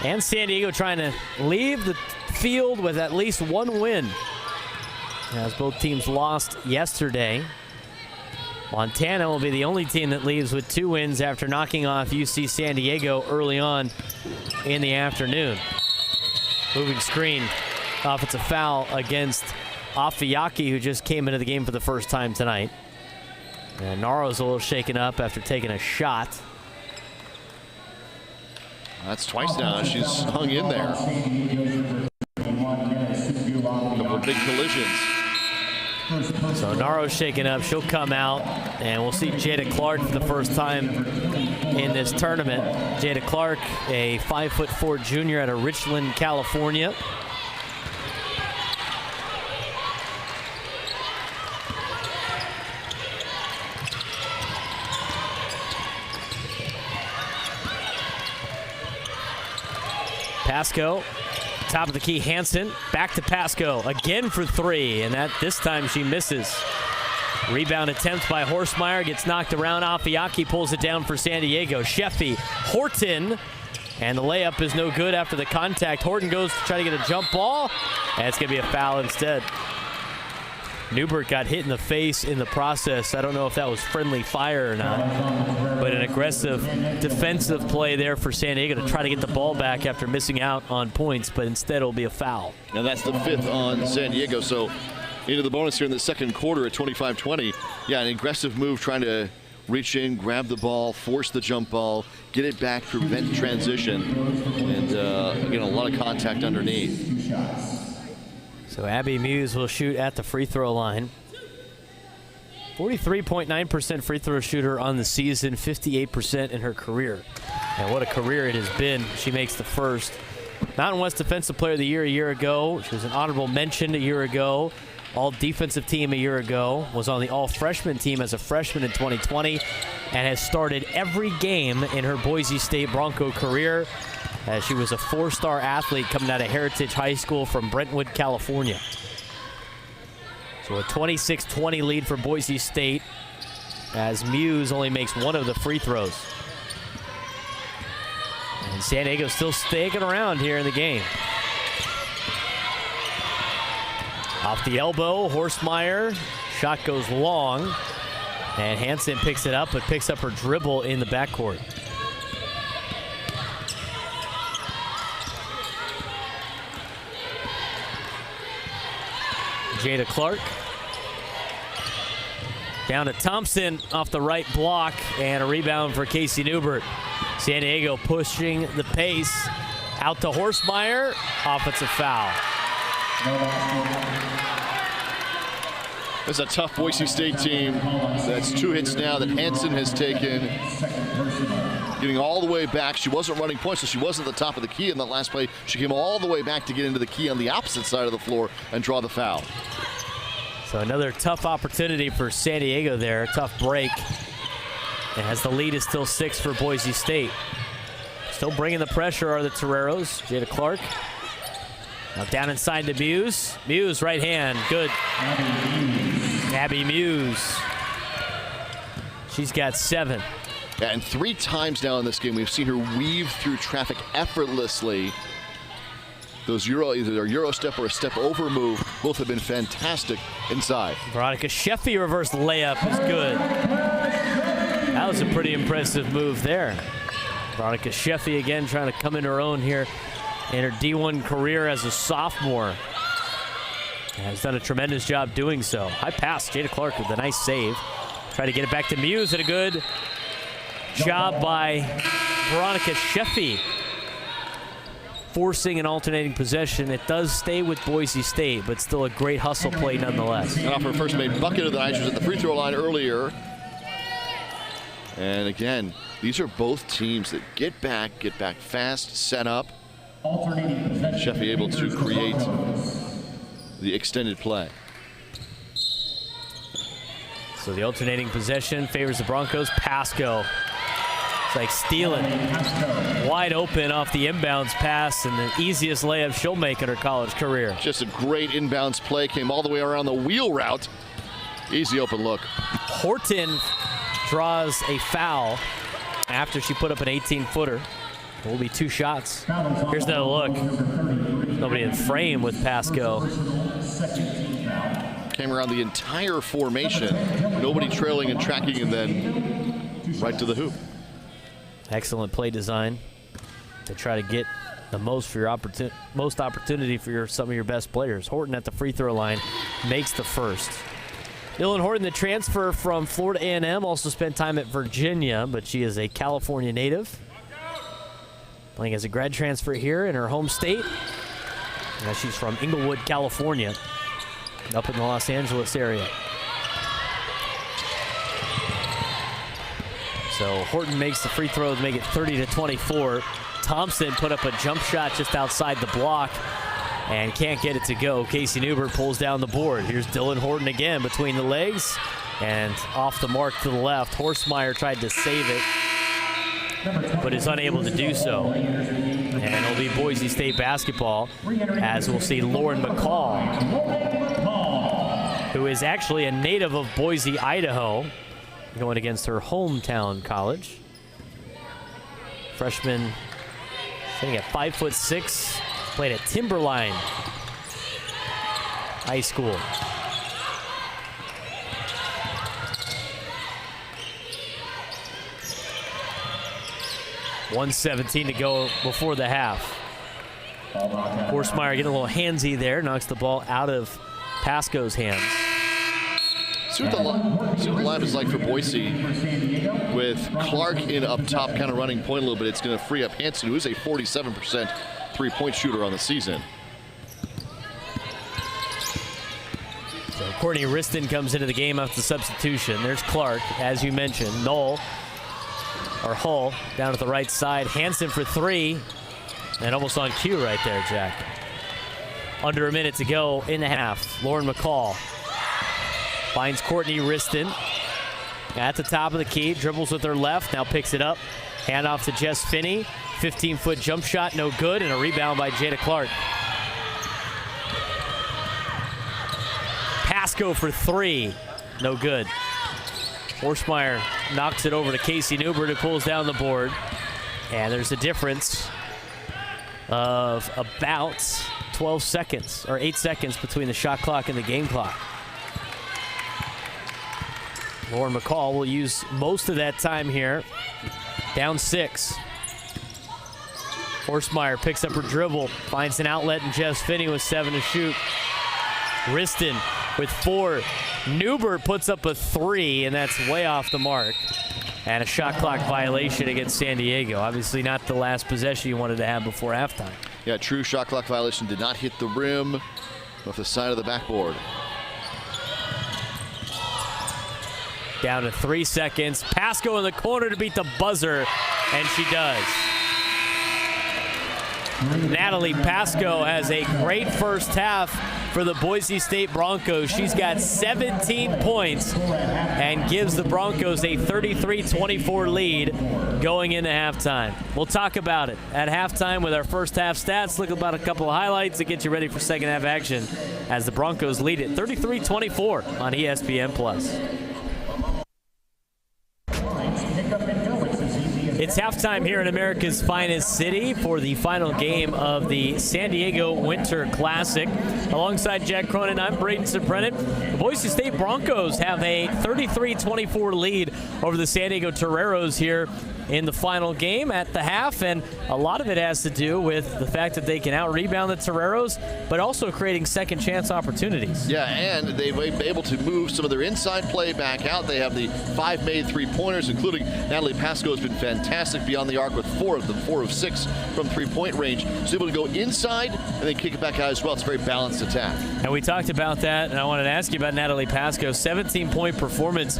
S1: and San Diego trying to leave the field with at least one win, as both teams lost yesterday. Montana will be the only team that leaves with 2 wins after knocking off UC San Diego early on in the afternoon. Moving screen, offensive foul against Afiaki, who just came into the game for the first time tonight. And Naro's a little shaken up after taking a shot.
S2: That's twice now. She's hung in there. A couple of big collisions.
S1: So Naro's shaken up. She'll come out, and we'll see Jada Clark for the first time in this tournament. Jada Clark, a 5'4" junior out of Richland, California. Pasco, top of the key, Hansen, back to Pasco, again for 3, and that this time she misses. Rebound attempt by Horstmeyer, gets knocked around. Afiaki pulls it down for San Diego. Sheffy, Horton, and the layup is no good after the contact. Horton goes to try to get a jump ball, and it's going to be a foul instead. Newbert got hit in the face in the process. I don't know if that was friendly fire or not, but an aggressive defensive play there for San Diego to try to get the ball back after missing out on points, but instead it'll be a foul.
S2: Now that's the 5th on San Diego, so into the bonus here in the second quarter at 25-20. Yeah, an aggressive move trying to reach in, grab the ball, force the jump ball, get it back, prevent transition, and again, a lot of contact underneath.
S1: So Abby Muse will shoot at the free throw line. 43.9% free throw shooter on the season, 58% in her career. And what a career it has been. She makes the first. Mountain West Defensive Player of the Year a year ago. She was an honorable mention a year ago. All defensive team a year ago. Was on the all freshman team as a freshman in 2020. And has started every game in her Boise State Bronco career, as she was a 4-star athlete coming out of Heritage High School from Brentwood, California. So a 26-20 lead for Boise State, as Muse only makes 1 of the free throws. And San Diego still sticking around here in the game. Off the elbow, Horstmeyer. Shot goes long. And Hansen picks it up, but picks up her dribble in the backcourt. Jada Clark. Down to Thompson off the right block, and a rebound for Casey Newbert. San Diego pushing the pace. Out to Horstmeyer. Offensive foul.
S2: It's a tough Boise State team. That's 2 hits now that Hansen has taken. Getting all the way back. She wasn't running points, so she wasn't at the top of the key in that last play. She came all the way back to get into the key on the opposite side of the floor and draw the foul.
S1: So another tough opportunity for San Diego there. Tough break. And as the lead is still 6 for Boise State. Still bringing the pressure are the Toreros. Jada Clark. Now down inside to Muse. Muse, right hand. Good. Abby Muse. She's got 7.
S2: And 3 times now in this game, we've seen her weave through traffic effortlessly. Those either a Euro step or a step over move, both have been fantastic inside.
S1: Veronica Sheffy reverse layup is good. That was a pretty impressive move there. Veronica Sheffy again trying to come into her own here in her D1 career as a sophomore. Has done a tremendous job doing so. High pass, Jada Clark with a nice save. Try to get it back to Muse, and a good job by Veronica Sheffy. Forcing an alternating possession. It does stay with Boise State, but still a great hustle play nonetheless.
S2: And off her first made bucket of the night. She was at the free throw line earlier. And again, these are both teams that get back fast, set up. Sheffy able to create the extended play.
S1: So the alternating possession favors the Broncos. Pasco. It's like stealing. Wide open off the inbounds pass, and the easiest layup she'll make in her college career.
S2: Just a great inbounds play. Came all the way around the wheel route. Easy open look.
S1: Horton draws a foul after she put up an 18-footer. It will be 2 shots. Here's another look. Nobody in frame with Pasco.
S2: Came around the entire formation. Nobody trailing and tracking, and then right to the hoop.
S1: Excellent play design to try to get the most for your most opportunity for some of your best players. Horton at the free throw line makes the first. Dylan Horton, the transfer from Florida A&M, also spent time at Virginia, but she is a California native. Playing as a grad transfer here in her home state. Now she's from Inglewood, California, up in the Los Angeles area. So Horton makes the free throw to make it 30-24. Thompson put up a jump shot just outside the block and can't get it to go. Casey Newbert pulls down the board. Here's Dylan Horton again between the legs and off the mark to the left. Horstmeyer tried to save it, but is unable to do so. And it'll be Boise State basketball, as we'll see Lauren McCall, who is actually a native of Boise, Idaho, going against her hometown college. Freshman sitting at 5'6", played at Timberline High School. .117 to go before the half. Horstmeyer getting a little handsy there, knocks the ball out of Pasco's hands.
S2: See what the lineup is like for Boise with Clark in up top, kind of running point a little bit. It's going to free up Hanson, who is a 47% three-point shooter on the season.
S1: So Courtney Riston comes into the game after the substitution. There's Clark, as you mentioned. Hull down at the right side. Hanson for 3, and almost on cue right there, Jack. Under a minute to go in the half. Lauren McCall finds Courtney Riston at the top of the key, dribbles with her left, now picks it up. Handoff to Jess Finney. 15-foot jump shot, no good, and a rebound by Jada Clark. Pasco for 3, no good. Horstmeyer knocks it over to Casey Newbert, who pulls down the board. And there's a difference of about 12 seconds, or 8 seconds between the shot clock and the game clock. Lauren McCall will use most of that time here. Down 6. Horstmeyer picks up her dribble, finds an outlet, and Jess Finney with 7 to shoot. Riston with 4. Newbert puts up a 3, and that's way off the mark. And a shot clock violation against San Diego. Obviously not the last possession you wanted to have before halftime.
S2: Yeah, true shot clock violation. Did not hit the rim off the side of the backboard.
S1: Down to 3 seconds. Pasco in the corner to beat the buzzer, and she does. Natalie Pasco has a great first half for the Boise State Broncos. She's got 17 points and gives the Broncos a 33-24 lead going into halftime. We'll talk about it at halftime with our first half stats. Look about a couple of highlights to get you ready for second half action as the Broncos lead it 33-24 on ESPN+. It's halftime here in America's finest city for the final game of the San Diego Winter Classic. Alongside Jack Cronin, I'm Braden Suprenant. The Boise State Broncos have a 33-24 lead over the San Diego Toreros here in the final game at the half, and a lot of it has to do with the fact that they can out-rebound the Toreros, but also creating second-chance opportunities.
S2: Yeah, and they've been able to move some of their inside play back out. They have the 5 made three-pointers, including Natalie Pascoe has been fantastic beyond the arc with 4 of them, 4 of 6 from three-point range. She's able to go inside and then kick it back out as well. It's a very balanced attack.
S1: And we talked about that, and I wanted to ask you about Natalie Pascoe. 17-point performance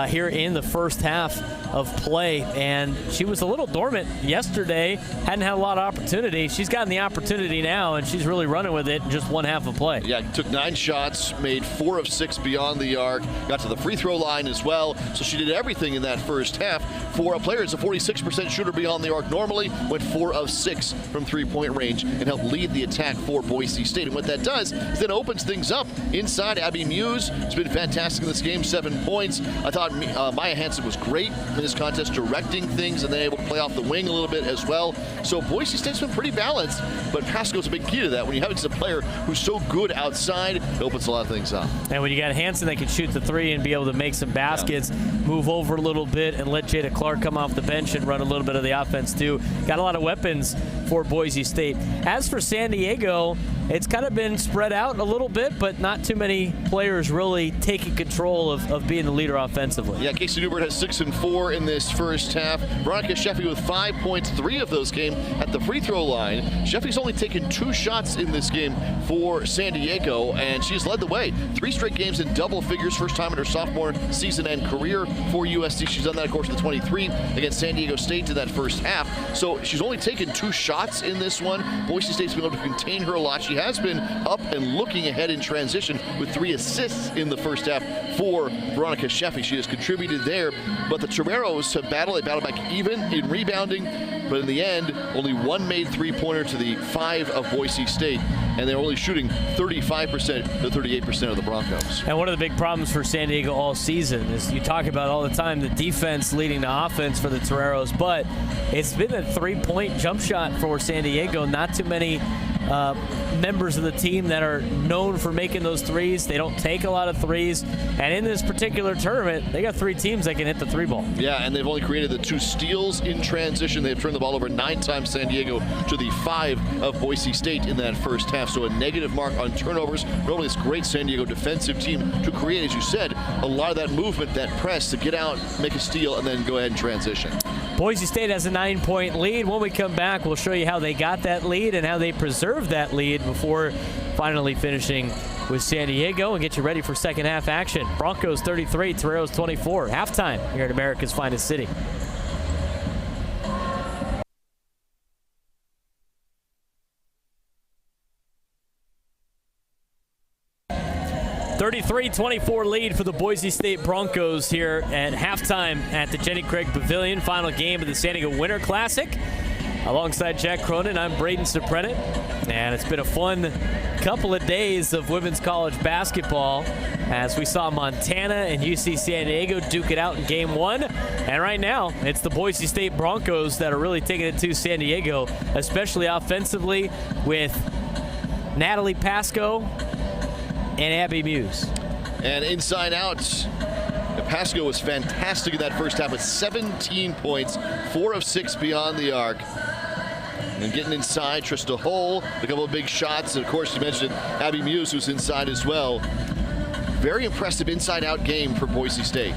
S1: here in the first half of play, and she was a little dormant yesterday, hadn't had a lot of opportunity. She's gotten the opportunity now, and she's really running with it in just one half of play.
S2: Yeah, took 9 shots, made 4 of 6 beyond the arc, got to the free throw line as well, so she did everything in that first half. For a player who's a 46% shooter beyond the arc normally, went 4 of 6 from three-point range and helped lead the attack for Boise State. And what that does is then opens things up inside. Abby Muse has been fantastic in this game, 7 points. I thought Maya Hansen was great in this contest, directing things and then able to play off the wing a little bit as well. So Boise State's been pretty balanced, but Pascoe's a big key to that. When you have a player who's so good outside, it opens a lot of things up.
S1: And when you got Hansen that can shoot the 3 and be able to make some baskets, move over a little bit and let Jada Clark come off the bench and run a little bit of the offense too. Got a lot of weapons for Boise State. As for San Diego, it's kind of been spread out a little bit, but not too many players really taking control of being the leader offensively.
S2: Yeah, Casey Newbert has 6 and 4 in this first half. Veronica Sheffy with 5 points, 3 of those came at the free throw line. Sheffy's only taken 2 shots in this game for San Diego, and she's led the way. 3 straight games in double figures, first time in her sophomore season and career for USC. She's done that, of course, in the 23 against San Diego State in that first half. So she's only taken 2 shots in this one. Boise State's been able to contain her a lot. She has been up and looking ahead in transition with 3 assists in the first half for Veronica Sheffy. She has contributed there, but the Toreros have battled. They battled back even in rebounding, but in the end, only 1 made three-pointer to the 5 of Boise State, and they're only shooting 35% to 38% of the Broncos.
S1: And one of the big problems for San Diego all season is you talk about all the time the defense leading to offense for the Toreros, but it's been a 3-point jump shot for San Diego. Not too many members of the team that are known for making those threes. They don't take a lot of threes. And in this particular tournament, they got 3 teams that can hit the 3-ball.
S2: Yeah, and they've only created the 2 steals in transition. They've turned the ball over 9 times, San Diego, to the 5 of Boise State in that first half. So a negative mark on turnovers. Normally this great San Diego defensive team to create, as you said, a lot of that movement, that press to get out, make a steal, and then go ahead and transition.
S1: Boise State has a 9-point lead. When we come back, we'll show you how they got that lead and how they preserved that lead before finally finishing with San Diego and get you ready for second half action. Broncos 33, Toreros 24. Halftime here at America's Finest City. (33-24) lead for the Boise State Broncos here at halftime at the Jenny Craig Pavilion. Final game of the San Diego Winter Classic. Alongside Jack Cronin, I'm Braden Suprenant, and it's been a fun couple of days of women's college basketball as we saw Montana and UC San Diego duke it out in game 1. And right now, it's the Boise State Broncos that are really taking it to San Diego, especially offensively with Natalie Pascoe and Abby Muse.
S2: And inside out, Pascoe was fantastic in that first half with 17 points, 4 of 6 beyond the arc. And getting inside, Trista Hull, a couple of big shots. And of course, you mentioned Abby Muse, who's inside as well. Very impressive inside-out game for Boise State.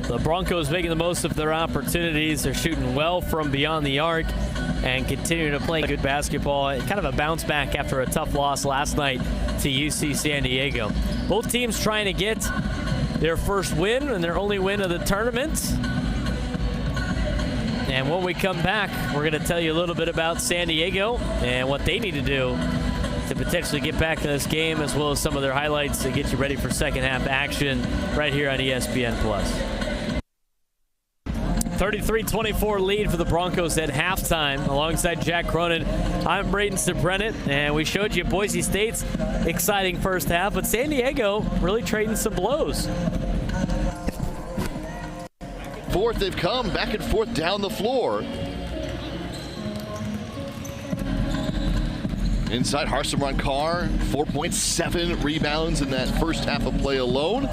S1: The Broncos making the most of their opportunities. They're shooting well from beyond the arc and continuing to play good basketball. Kind of a bounce back after a tough loss last night to UC San Diego. Both teams trying to get their first win and their only win of the tournament. And when we come back, we're going to tell you a little bit about San Diego and what they need to do to potentially get back in this game, as well as some of their highlights to get you ready for second half action right here on ESPN+. 33-24 lead for the Broncos at halftime. Alongside Jack Cronin, I'm Braden Suprenant, and we showed you Boise State's exciting first half, but San Diego really trading some blows.
S2: Fourth, they've come back and forth down the floor. Inside, Harsimran Kaur, 4.7 rebounds in that first half of play alone.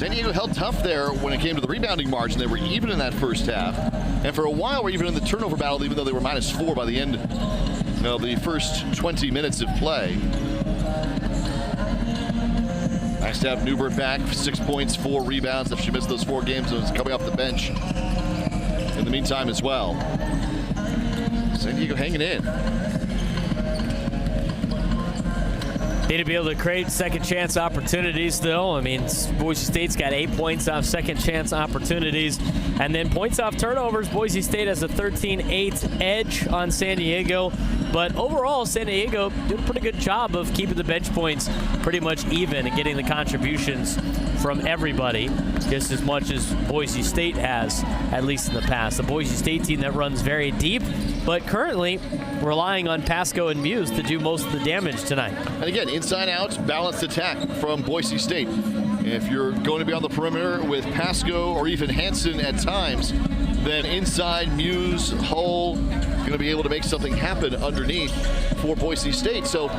S2: San Diego held tough there when it came to the rebounding margin. They were even in that first half. And for a while, we're even in the turnover battle, even though they were -4 by the end of the first 20 minutes of play. Nice to have Newbert back, 6 points, 4 rebounds. If she missed those 4 games, it was coming off the bench in the meantime as well. San Diego hanging in.
S1: Need to be able to create second chance opportunities, though. I mean, Boise State's got 8 points off second chance opportunities. And then points off turnovers, Boise State has a 13-8 edge on San Diego. But overall, San Diego did a pretty good job of keeping the bench points pretty much even and getting the contributions from everybody, just as much as Boise State has, at least in the past. The Boise State team that runs very deep, but currently relying on Pasco and Muse to do most of the damage tonight.
S2: And again, inside out, balanced attack from Boise State. If you're going to be on the perimeter with Pasco or even Hansen at times, then inside Muse, Hull, going to be able to make something happen underneath for Boise State. So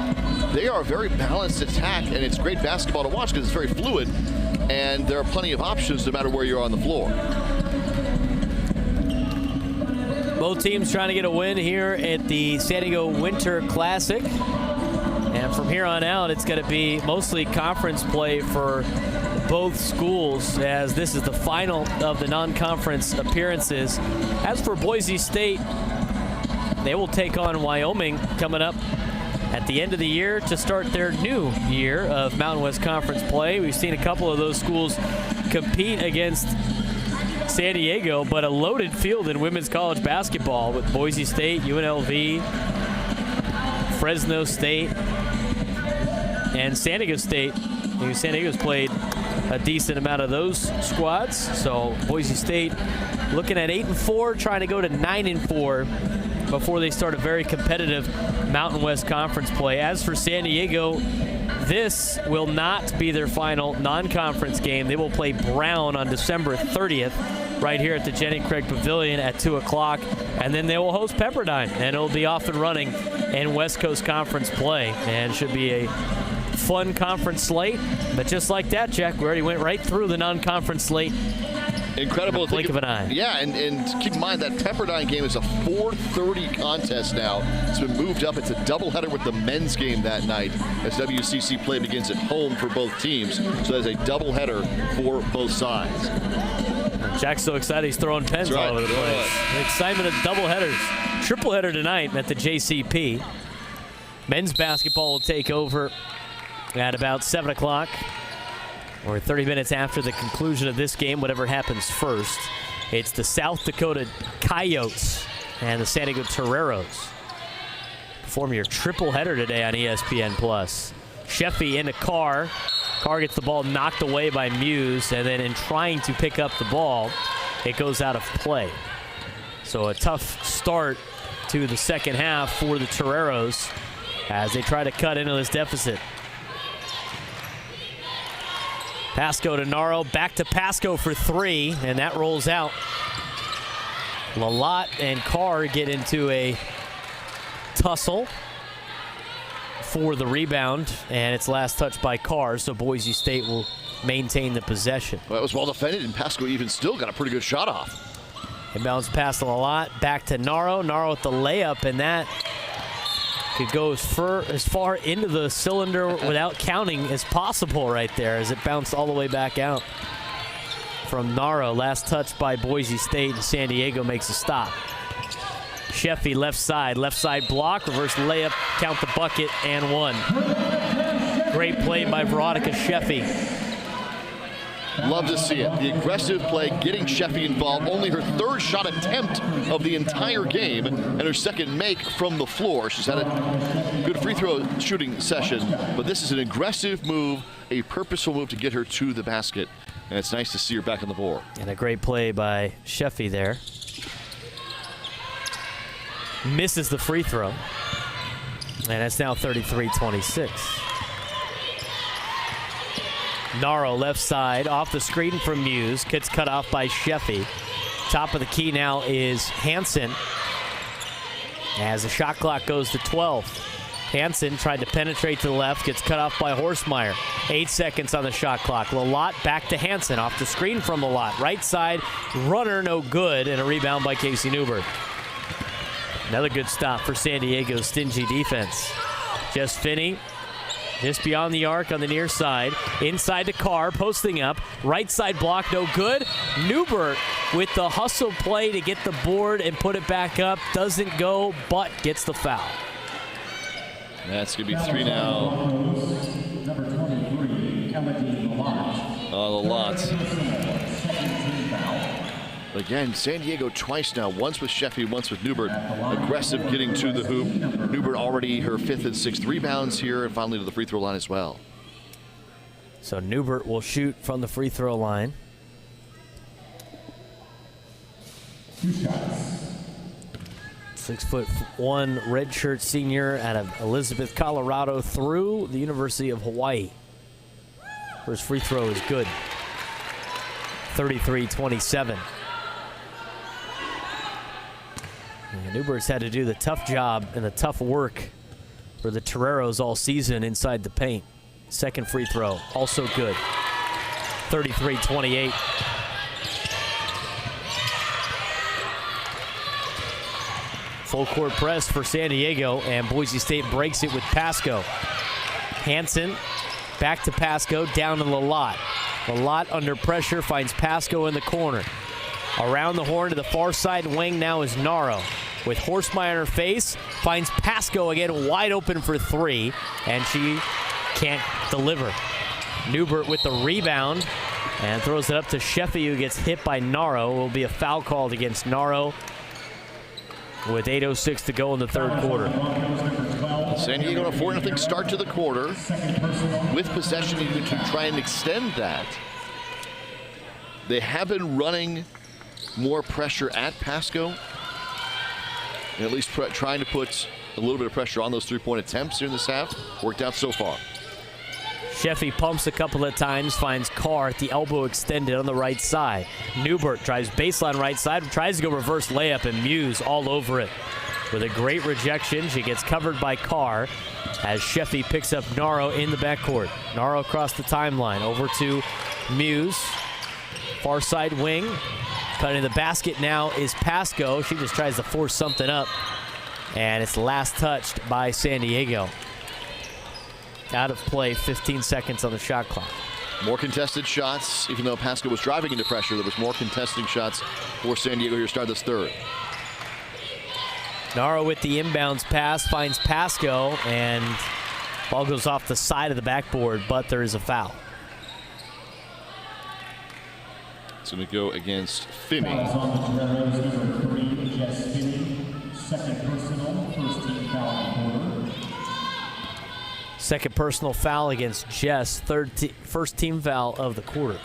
S2: they are a very balanced attack, and it's great basketball to watch because it's very fluid, and there are plenty of options no matter where you're on the floor.
S1: Both teams trying to get a win here at the San Diego Winter Classic. And from here on out, it's going to be mostly conference play for both schools, as this is the final of the non-conference appearances. As for Boise State, they will take on Wyoming coming up at the end of the year to start their new year of Mountain West Conference play. We've seen a couple of those schools compete against San Diego, but a loaded field in women's college basketball with Boise State, UNLV, Fresno State, and San Diego State. San Diego's played a decent amount of those squads. So Boise State looking at 8-4, trying to go to 9-4 before they start a very competitive Mountain West Conference play. As for San Diego, this will not be their final non-conference game. They will play Brown on December 30th right here at the Jenny Craig Pavilion at 2 o'clock. And then they will host Pepperdine, and it'll be off and running in West Coast Conference play. And should be a fun conference slate. But just like that, Jack, we already went right through the non-conference slate.
S2: Incredible.
S1: Blink of an eye.
S2: Yeah, and keep in mind that Pepperdine game is a 4:30 contest now. It's been moved up. It's a doubleheader with the men's game that night as WCC play begins at home for both teams. So there's a doubleheader for both sides.
S1: Jack's so excited he's throwing pens all over the place. The excitement of doubleheaders. Triple header tonight at the JCP. Men's basketball will take over at about 7 o'clock. Or 30 minutes after the conclusion of this game, whatever happens first. It's the South Dakota Coyotes and the San Diego Toreros. Perform your triple header today on ESPN+. Sheffy into Carr. Carr gets the ball knocked away by Muse, and then in trying to pick up the ball, it goes out of play. So a tough start to the second half for the Toreros as they try to cut into this deficit. Pasco to Naro, back to Pasco for 3, and that rolls out. Lalott and Carr get into a tussle for the rebound, and it's last touched by Carr, so Boise State will maintain the possession.
S2: Well, that was well defended, and Pasco even still got a pretty good shot off.
S1: Inbounds past to Lalott, back to Naro. Naro with the layup, and that could go as far into the cylinder without counting as possible right there as it bounced all the way back out from Naro. Last touch by Boise State, and San Diego makes a stop. Sheffy left side block, reverse layup, count the bucket, and 1. Great play by Veronica Sheffy.
S2: Love to see it. The aggressive play, getting Sheffy involved. Only her 3rd shot attempt of the entire game and her 2nd make from the floor. She's had a good free throw shooting session, but this is an aggressive move, a purposeful move to get her to the basket. And it's nice to see her back on the board.
S1: And a great play by Sheffy there. Misses the free throw. And it's now 33-26. Naro left side, off the screen from Muse. Gets cut off by Sheffy. Top of the key now is Hansen as the shot clock goes to 12. Hansen tried to penetrate to the left, gets cut off by Horstmeyer. 8 seconds on the shot clock. Lalott back to Hansen, off the screen from Lalott. Right side, runner no good, and a rebound by Casey Newbert. Another good stop for San Diego's stingy defense. Jess Finney just beyond the arc on the near side. Inside to Carr, posting up. Right side block, no good. Newbert with the hustle play to get the board and put it back up. Doesn't go, but gets the foul.
S2: That's going to be 3 now.
S3: Number 23, Elodie Lalott.
S2: Lalott. Again, San Diego twice now, once with Sheffy, once with Newbert. Aggressive getting to the hoop. Newbert already her 5th and 6th rebounds here, and finally to the free throw line as well.
S1: So Newbert will shoot from the free throw line.
S3: 2 shots.
S1: 6'1" redshirt senior out of Elizabeth, Colorado, through the University of Hawaii. First free throw is good. 33-27. Newbert's had to do the tough job and the tough work for the Toreros all season inside the paint. Second free throw, also good. 33-28. Full court press for San Diego, and Boise State breaks it with Pasco. Hansen back to Pasco, down to Lalott. Lalott under pressure, finds Pasco in the corner. Around the horn to the far side wing now is Naro. With Horstmeyer in her face, finds Pasco again wide open for 3, and she can't deliver. Newbert with the rebound and throws it up to Sheffy, who gets hit by Naro. It will be a foul called against Naro with 8:06 to go in the third quarter.
S2: San Diego on a 4-0 start to the quarter, with possession even to try and extend that. They have been running more pressure at Pasco, and at least trying to put a little bit of pressure on those three-point attempts here in this half. Worked out so far.
S1: Sheffy pumps a couple of times, finds Carr at the elbow extended on the right side. Newbert drives baseline right side, tries to go reverse layup, and Muse all over it. With a great rejection, she gets covered by Carr as Sheffy picks up Naro in the backcourt. Naro across the timeline, over to Muse. Far side wing. Cutting the basket now is Pasco. She just tries to force something up, and it's last touched by San Diego. Out of play, 15 seconds on the shot clock.
S2: More contested shots, even though Pasco was driving into pressure. There was more contesting shots for San Diego here to start this third.
S1: Naro with the inbounds pass, finds Pasco, and ball goes off the side of the backboard, but there is a foul.
S2: It's going to go against Finney.
S3: Fouls on the Toreros, number 3, Jess Finney. Second personal, first team foul in the quarter.
S1: Second personal foul against Jess, first team foul of the quarter.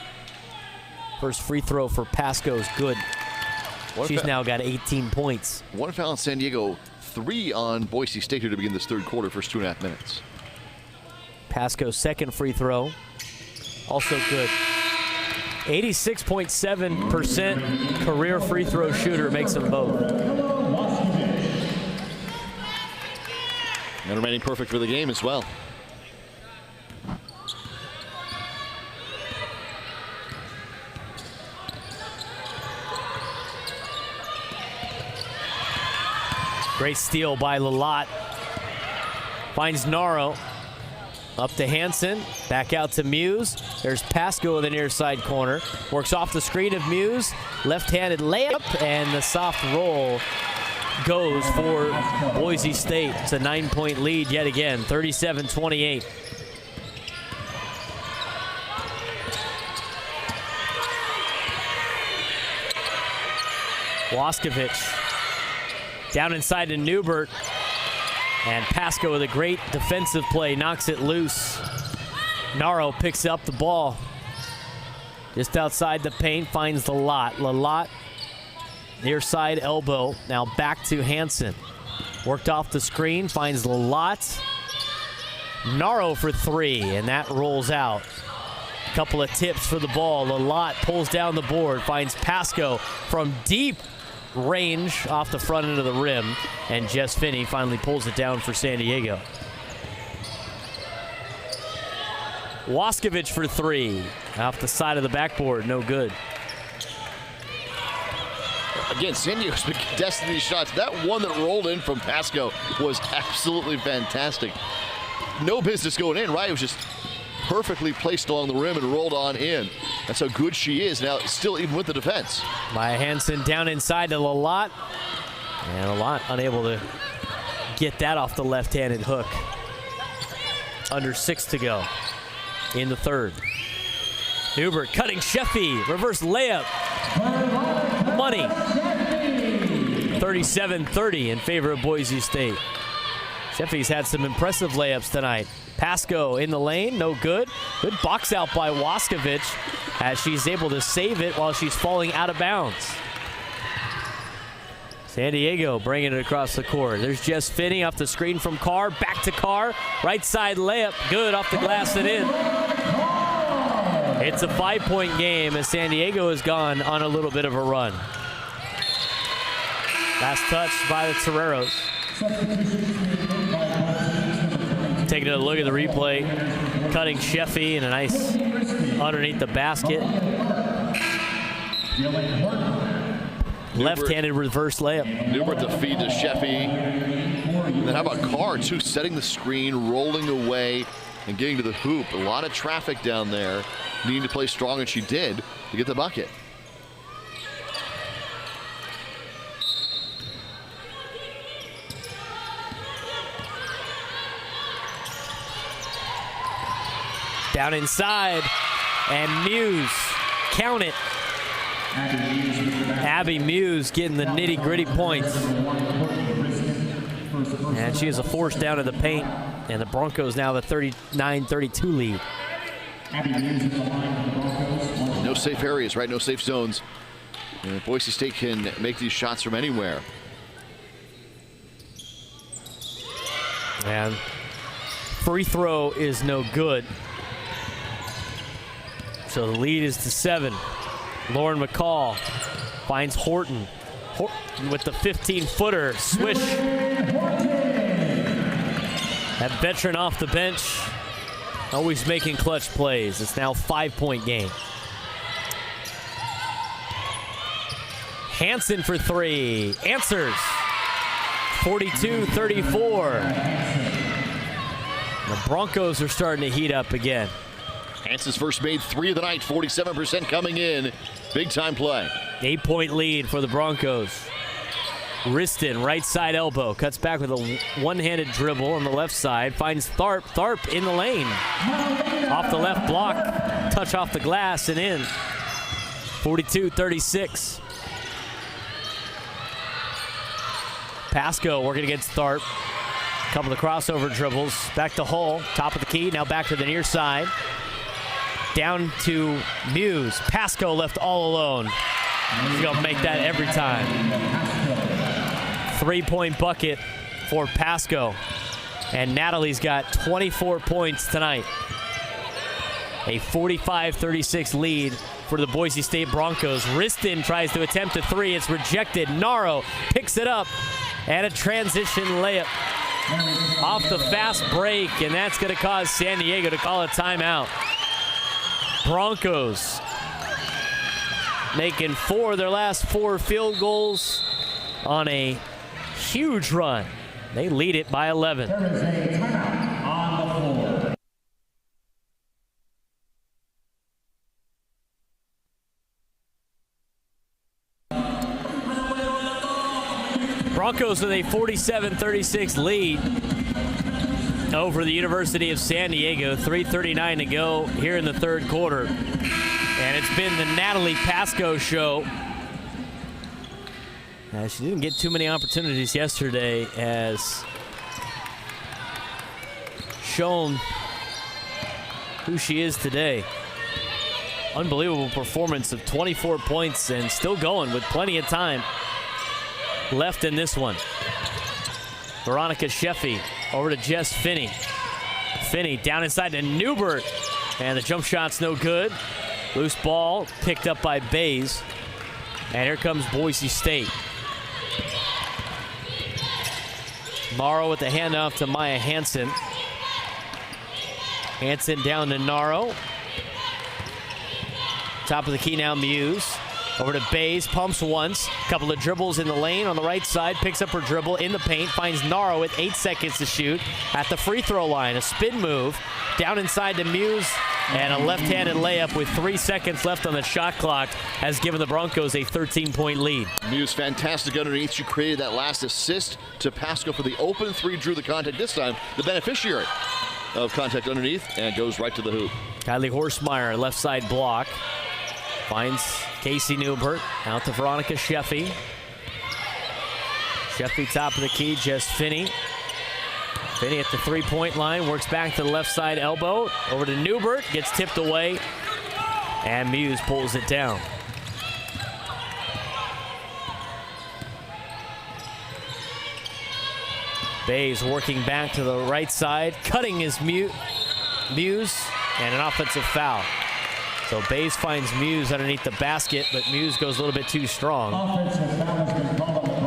S1: First free throw for Pasco is good. She's now got 18 points.
S2: 1 foul on San Diego, 3 on Boise State here to begin this third quarter, first 2.5 minutes.
S1: Pasco's second free throw, also good. 86.7% career free throw shooter, makes them both.
S2: And remaining perfect for the game as well.
S1: Great steal by Lalott. Finds Naro. Up to Hansen. Back out to Muse. There's Pasco in the near side corner. Works off the screen of Muse. Left-handed layup, and the soft roll goes for Boise State. It's a 9-point lead yet again, 37-28. Waskovich down inside to Newbert, and Pasco with a great defensive play knocks it loose. Naro picks up the ball just outside the paint, finds Lalott. Lalott near side elbow, now back to Hansen. Worked off the screen, finds Lalott. Naro for 3, and that rolls out. A couple of tips for the ball. Lalott pulls down the board, finds Pasco from deep range off the front end of the rim, and Jess Finney finally pulls it down for San Diego. Waskovich for three. Off the side of the backboard, no good.
S2: Again, San Diego's been contesting these shots. That one that rolled in from Pasco was absolutely fantastic. No business going in, right? It was just perfectly placed along the rim and rolled on in. That's how good she is now, still even with the defense.
S1: Maya Hansen down inside to Lalott. And Lalott unable to get that off the left-handed hook. Under 6 to go in the third. Newbert cutting Sheffy. Reverse layup. Money. 37-30 in favor of Boise State. Sheffy's had some impressive layups tonight. Pasco in the lane, no good. Good box out by Waskovich as she's able to save it while she's falling out of bounds. San Diego bringing it across the court. There's Jess Finney off the screen from Carr. Back to Carr. Right side layup. Good off the glass and in. It's a 5-point game as San Diego has gone on a little bit of a run. Last touch by the Toreros. Taking a look at the replay. Cutting Sheffy and a nice underneath the basket. Left-handed reverse layup.
S2: Newbert the feed to Sheffy. And then how about Carr, too, setting the screen, rolling away, and getting to the hoop. A lot of traffic down there. Needing to play strong, and she did, to get the bucket.
S1: Down inside, and Muse, count it. Abby Muse getting the nitty-gritty points. And she has a force down to the paint, and the Broncos now have a 39-32 lead.
S2: No safe areas, right? No safe zones. And Boise State can make these shots from anywhere.
S1: And free throw is no good. So the lead is to 7. Lauren McCall finds Horton. Horton with the 15-footer. Swish. That veteran off the bench. Always making clutch plays. It's now a 5-point game. Hansen for three. Answers. 42-34. The Broncos are starting to heat up again.
S2: Hansen's first made 3 of the night, 47% coming in. Big time play.
S1: 8-point lead for the Broncos. Riston, right side elbow, cuts back with a one-handed dribble on the left side, finds Tharp. Tharp in the lane. Off the left block, touch off the glass and in. 42-36. Pasco working against Tharp. Couple of crossover dribbles. Back to Hull, top of the key, now back to the near side. Down to Muse. Pasco left all alone. She's gonna make that every time. 3-point bucket for Pasco. And Natalie's got 24 points tonight. A 45-36 lead for the Boise State Broncos. Riston tries to attempt a three. It's rejected. Naro picks it up. And a transition layup off the fast break. And that's going to cause San Diego to call a timeout. Broncos making 4 of their last 4 field goals on a huge run. They lead it by 11.
S3: There is a timeout on the floor.
S1: Broncos with a 47-36 lead over the University of San Diego. 3:39 to go here in the third quarter. And it's been the Natalie Pasco show. She didn't get too many opportunities yesterday, as shown who she is today. Unbelievable performance of 24 points and still going with plenty of time left in this one. Veronica Sheffy over to Jess Finney. Finney down inside to Newbert. And the jump shot's no good. Loose ball picked up by Bays. And here comes Boise State. Morrow with the handoff to Maya Hansen. Hansen down to Naro. Top of the key now, Muse. Over to Bays, pumps once. Couple of dribbles in the lane on the right side. Picks up her dribble in the paint. Finds Naro with 8 seconds to shoot at the free throw line. A spin move down inside to Muse. And a left-handed layup with 3 seconds left on the shot clock has given the Broncos a 13-point lead.
S2: Muse fantastic underneath. She created that last assist to Pasco for the open three. Drew the contact this time. The beneficiary of contact underneath and goes right to the hoop.
S1: Kylie Horsemeyer, left side block. Finds Casey Newbert, out to Veronica Sheffy. Sheffy top of the key, Jess Finney. Finney at the three-point line, works back to the left side elbow. Over to Newbert, gets tipped away, and Muse pulls it down. Bays working back to the right side, cutting his Muse, and an offensive foul. So Bays finds Muse underneath the basket, but Muse goes a little bit too strong.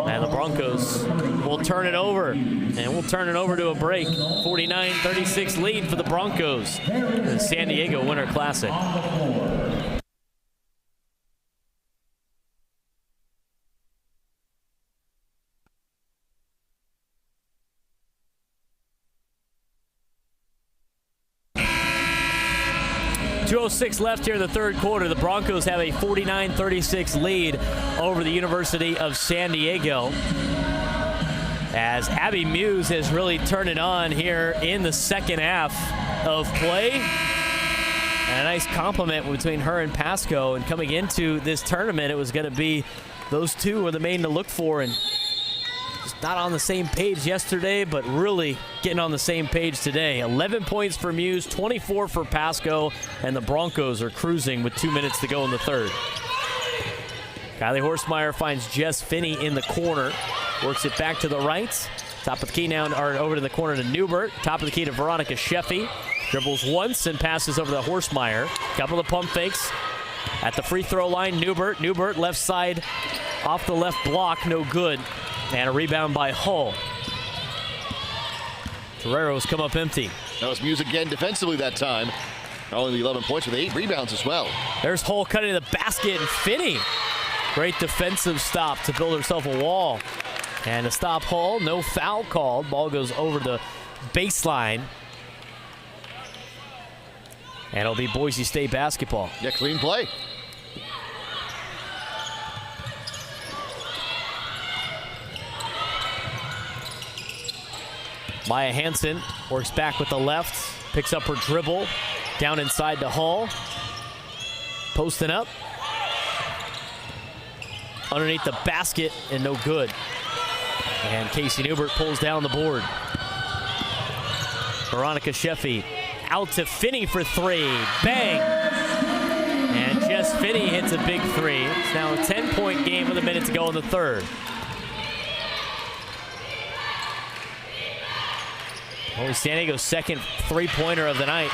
S1: And the Broncos will turn it over, and we'll turn it over to a break. 49-36 lead for the Broncos, the San Diego Winter Classic. 2:06 left here in the third quarter. The Broncos have a 49-36 lead over the University of San Diego, as Abby Muse has really turned it on here in the second half of play. And a nice compliment between her and Pasco. And coming into this tournament, it was going to be those two were the main to look for. And just not on the same page yesterday, but really getting on the same page today. 11 points for Muse, 24 for Pasco, and the Broncos are cruising with 2 minutes to go in the third. Kylie Horsemeyer finds Jess Finney in the corner, works it back to the right. Top of the key now, or over to the corner to Newbert. Top of the key to Veronica Sheffy. Dribbles once and passes over to Horsemeyer. Couple of pump fakes at the free throw line. Newbert left side off the left block, no good. And a rebound by Hull. Toreros come up empty.
S2: That was Muse again defensively that time. Not only the 11 points, with 8 rebounds as well.
S1: There's Hull cutting the basket, and Finney. Great defensive stop to build herself a wall. And to stop Hull, no foul called. Ball goes over the baseline. And it'll be Boise State basketball.
S2: Yeah, clean play.
S1: Maya Hansen works back with the left, picks up her dribble, down inside to Hull. Posting up. Underneath the basket, and no good. And Casey Newbert pulls down the board. Veronica Sheffy out to Finney for three. Bang! And Jess Finney hits a big three. It's now a 10-point game with a minute to go in the third. Only San Diego's second three-pointer of the night.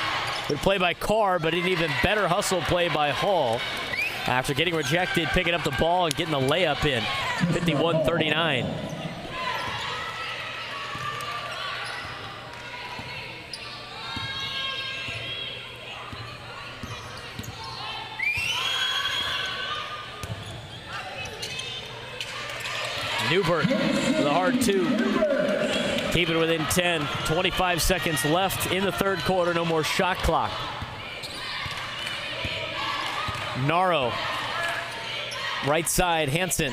S1: Good play by Carr, but an even better hustle play by Hall. After getting rejected, picking up the ball and getting the layup in. 51-39. Newbert with a hard two. Keep it within 10. 25 seconds left in the third quarter. No more shot clock. Naro. Right side, Hansen.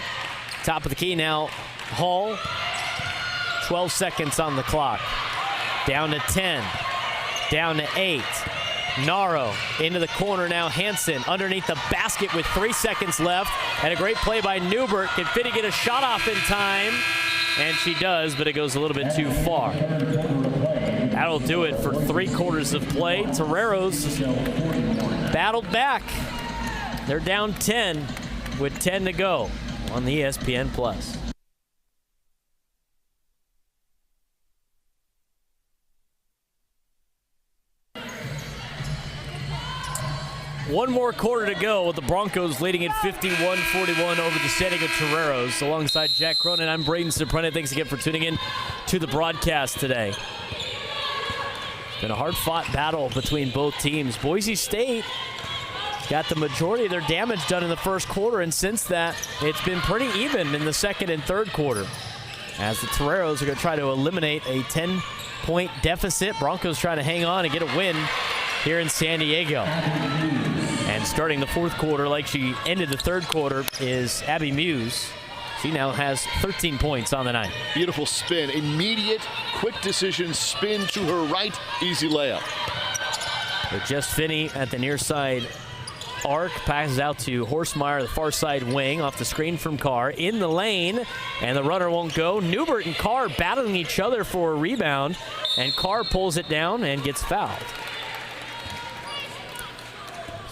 S1: Top of the key now. Hall. 12 seconds on the clock. Down to 10. Down to 8. Naro into the corner now. Hansen underneath the basket with 3 seconds left. And a great play by Newbert. Can Finney get a shot off in time? And she does, but it goes a little bit too far. That'll do it for 3 quarters of play. Toreros battled back. They're down 10 with 10 to go on the ESPN+. One more quarter to go with the Broncos leading at 51-41 over the San Diego Toreros. Alongside Jack Cronin, I'm Braden Soprano. Thanks again for tuning in to the broadcast today. It's been a hard-fought battle between both teams. Boise State got the majority of their damage done in the first quarter, and since that, it's been pretty even in the second and third quarter. As the Toreros are going to try to eliminate a 10-point deficit. Broncos trying to hang on and get a win here in San Diego. And starting the fourth quarter like she ended the third quarter is Abby Muse. She now has 13 points on the night.
S2: Beautiful spin, immediate, quick decision, spin to her right, easy layup.
S1: With Jess Finney at the near side arc, passes out to Horsemeyer, the far side wing, off the screen from Carr, in the lane, and the runner won't go. Newbert and Carr battling each other for a rebound, and Carr pulls it down and gets fouled.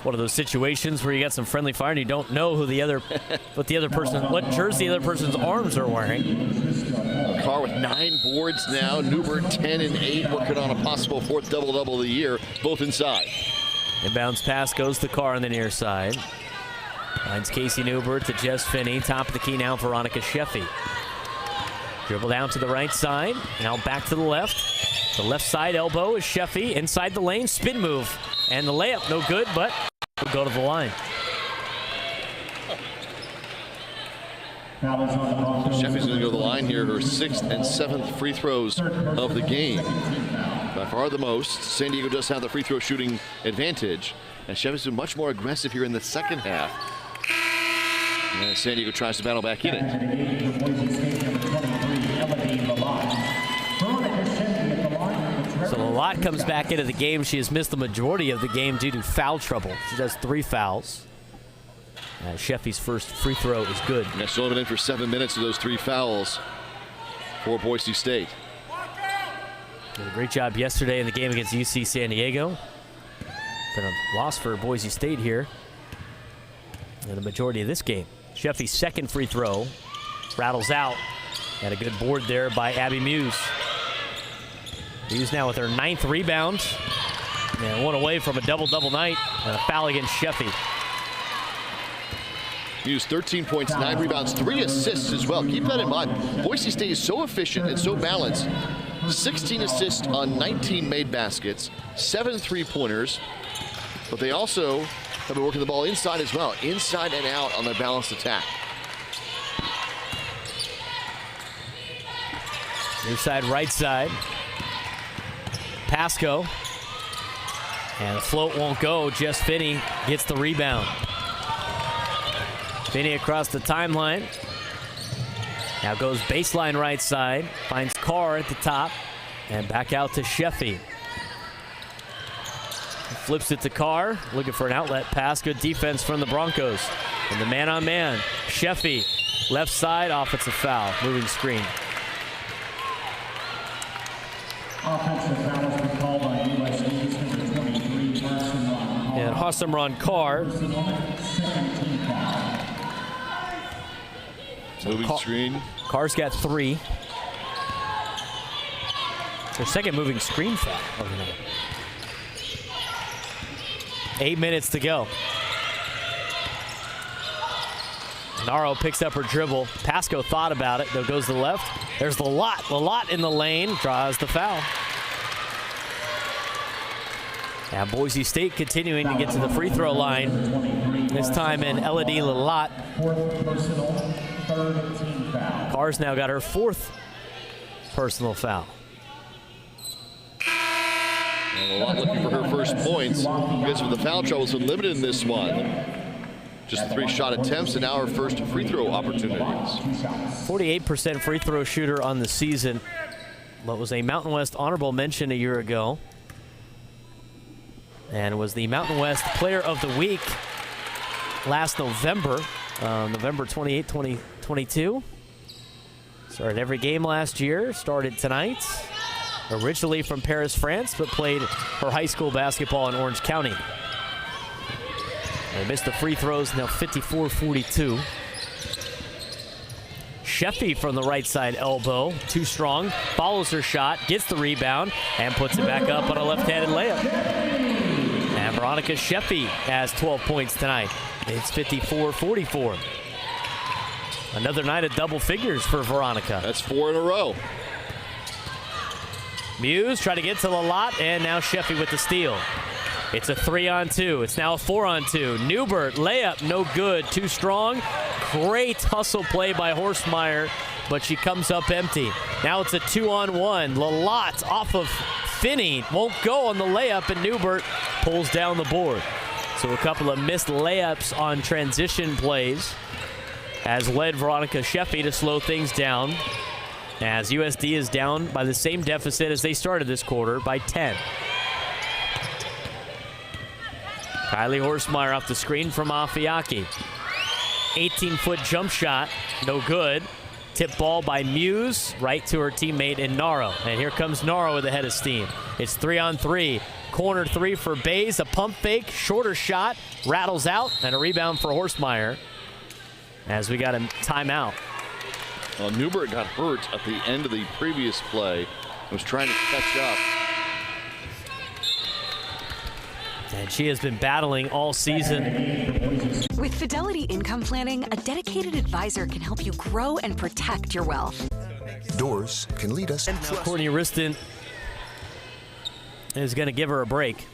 S1: One of those situations where you got some friendly fire and you don't know who what jersey the other person's arms are wearing.
S2: Carr with 9 boards now. Newbert 10 and 8, working on a possible 4th double-double of the year, both inside.
S1: Inbounds pass goes to Carr on the near side. Finds Casey Newbert to Jess Finney. Top of the key now, Veronica Sheffy. Dribble down to the right side. Now back to the left. The left side elbow is Sheffy. Inside the lane, spin move. And the layup, no good, but will go to the line.
S2: Sheffy's going to go to the line here. Her 6th and 7th free throws of the game. By far the most. San Diego does have the free throw shooting advantage. And Sheffy's been much more aggressive here in the second half. And San Diego tries to battle back in it.
S1: So Lalott comes back into the game. She has missed the majority of the game due to foul trouble. She does 3 fouls. Sheffy's first free throw is good.
S2: And she's only been in for 7 minutes of those 3 fouls for Boise State.
S1: Did a great job yesterday in the game against UC San Diego. Been a loss for Boise State here in the majority of this game. Sheffy's second free throw rattles out, and a good board there by Abby Muse. Muse now with her 9th rebound, and one away from a double-double night, and a foul against Sheffy.
S2: Muse 13 points, 9 rebounds, 3 assists as well. Keep that in mind. Boise State is so efficient and so balanced. 16 assists on 19 made baskets, 7 3-pointers, but they also have been working the ball inside as well, inside and out on their balanced attack.
S1: Near side, right side. Pasco. And the float won't go. Jess Finney gets the rebound. Finney across the timeline. Now goes baseline right side. Finds Carr at the top. And back out to Sheffy. Flips it to Carr. Looking for an outlet pass. Good defense from the Broncos. And the man-on-man. Sheffy. Left side. Offensive foul. Moving screen.
S3: Offensive foul has been called on USD's number 23,
S1: And Hassamron Carr.
S2: Moving screen.
S1: Carr's got 3. Their second moving screen foul of the night. 8 minutes to go. Naro picks up her dribble. Pasco thought about it, though goes to the left. There's Lalott. Lalott in the lane, draws the foul. Now Boise State continuing to get to the free throw line. This time in Elodie Lalott. Carr's now got her 4th personal foul.
S2: And Lalott looking for her first points. Because of the foul trouble, so limited in this one. Just 3 shot attempts and now her first free throw opportunities.
S1: 48% free throw shooter on the season. What was a Mountain West honorable mention a year ago. And was the Mountain West Player of the Week last November, November 28, 2022. Started every game last year, started tonight. Originally from Paris, France, but played her high school basketball in Orange County. They missed the free throws, now 54-42. Sheffy from the right side elbow, too strong, follows her shot, gets the rebound, and puts it back up on a left-handed layup. And Veronica Sheffy has 12 points tonight. It's 54-44. Another night of double figures for Veronica.
S2: That's 4 in a row.
S1: Muse try to get to Lalott, and now Sheffy with the steal. It's a 3-on-2. It's now a 4-on-2. Newbert, layup, no good. Too strong. Great hustle play by Horstmeyer, but she comes up empty. Now it's a 2-on-1. Lalott off of Finney. Won't go on the layup, and Newbert pulls down the board. So a couple of missed layups on transition plays has led Veronica Sheffy to slow things down, as USD is down by the same deficit as they started this quarter, by 10. Kylie Horstmeyer off the screen from Afiaki. 18-foot jump shot, no good. Tip ball by Muse, right to her teammate in Naro. And here comes Naro with a head of steam. It's 3-on-3. Corner three for Bays, a pump fake, shorter shot, rattles out, and a rebound for Horstmeyer as we got a timeout.
S2: Well, Newbert got hurt at the end of the previous play. Was trying to catch up.
S1: And she has been battling all season.
S4: With Fidelity Income Planning, a dedicated advisor can help you grow and protect your wealth.
S5: Doors can lead us.
S1: Courtney Riston is going to give her a break.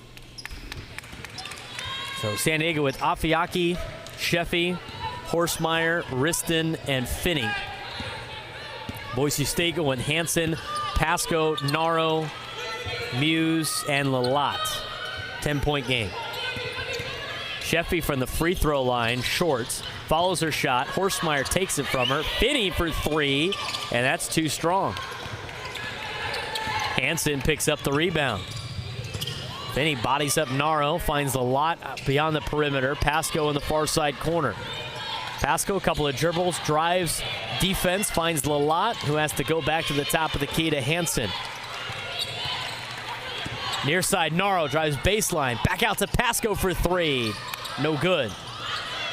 S1: So San Diego with Afiaki, Sheffy, Horstmeyer, Riston, and Finney. Boise State going Hansen, Pasco, Naro, Muse, and Lalott. 10-point game. Sheffy from the free throw line, short, follows her shot. Horstmeyer takes it from her. Finney for three, and that's too strong. Hansen picks up the rebound. Finney bodies up Naro, finds Lalott beyond the perimeter. Pasco in the far side corner. Pasco, a couple of dribbles, drives defense, finds Lalott, who has to go back to the top of the key to Hansen. Near side, Naro drives baseline. Back out to Pasco for three. No good.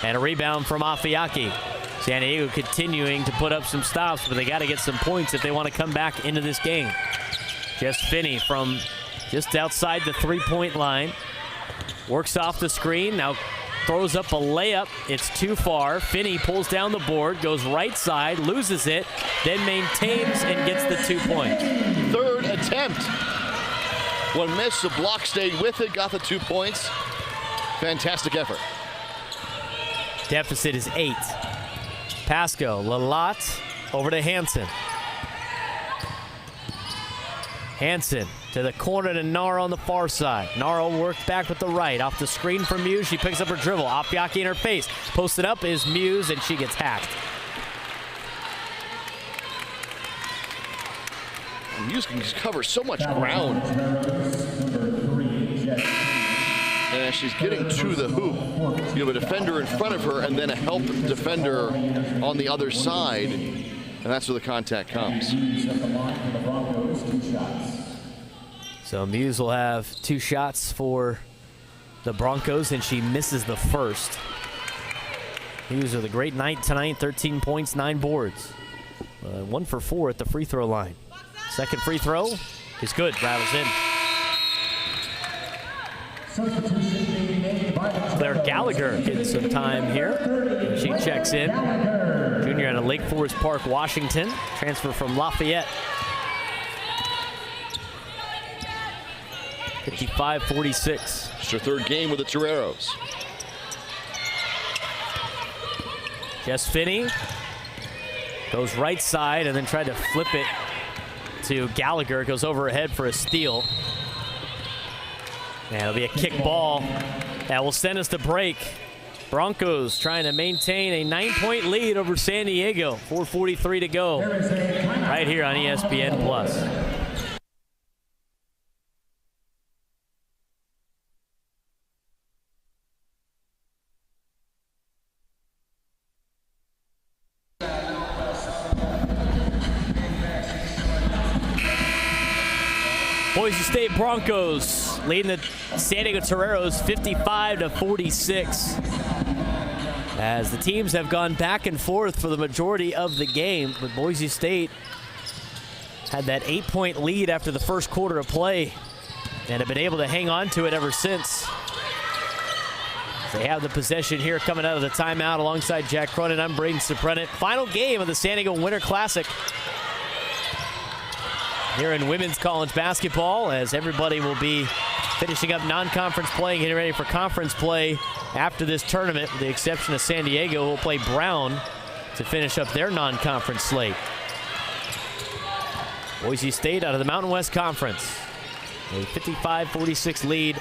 S1: And a rebound from Afiaki. San Diego continuing to put up some stops, but they got to get some points if they want to come back into this game. Jess Finney from just outside the three-point line. Works off the screen. Now throws up a layup. It's too far. Finney pulls down the board, goes right side, loses it, then maintains and gets the 2 points.
S2: Third attempt. One miss, the block stayed with it, got the 2 points. Fantastic effort.
S1: Deficit is 8. Pasco, Lalott, over to Hansen. Hansen to the corner to Naro on the far side. Naro worked back with the right. Off the screen from Muse, she picks up her dribble. Afiaki in her face. Posted up is Muse, and she gets hacked.
S2: Muse can just cover so much ground. And as she's getting to the hoop, you have a defender in front of her and then a help defender on the other side. And that's where the contact comes.
S1: So Muse will have 2 shots for the Broncos, and she misses the first. Muse with a great night tonight, 13 points, 9 boards. 1 for 4 at the free throw line. Second free throw is good, rattles in. Claire Gallagher getting some time here. She checks in. Junior out of Lake Forest Park, Washington. Transfer from Lafayette. 55-46.
S2: It's her third game with the Toreros.
S1: Jess Finney goes right side and then tried to flip it to Gallagher. Goes over her head for a steal. And it'll be a kick ball that will send us to break. Broncos trying to maintain a 9-point lead over San Diego. 4:43 to go. Right here on ESPN+. Boise State Broncos leading the San Diego Toreros 55-46. As the teams have gone back and forth for the majority of the game, but Boise State had that 8-point lead after the first quarter of play and have been able to hang on to it ever since. They have the possession here coming out of the timeout alongside Jack Cronin. I'm Braden Suprenant. Final game of the San Diego Winter Classic. here in women's college basketball, as everybody will be finishing up non-conference play and getting ready for conference play after this tournament, with the exception of San Diego, who will play Brown to finish up their non-conference slate. Boise State out of the Mountain West Conference. A 55-46 lead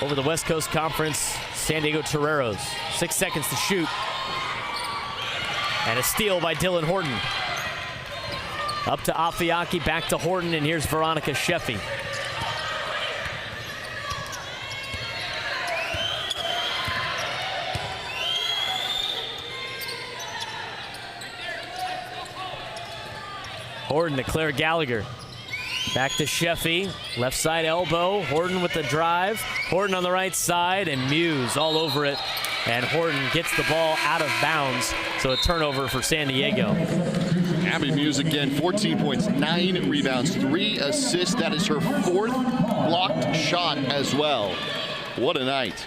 S1: over the West Coast Conference San Diego Toreros. 6 seconds to shoot. And a steal by Dylan Horton. Up to Afiaki, back to Horton, and here's Veronica Sheffy. Horton to Claire Gallagher. Back to Sheffy, left side elbow. Horton with the drive. Horton on the right side, and Muse all over it. And Horton gets the ball out of bounds, so a turnover for San Diego.
S2: Abby Muse again, 14 points, 9 rebounds, 3 assists. That is her 4th blocked shot as well. What a night.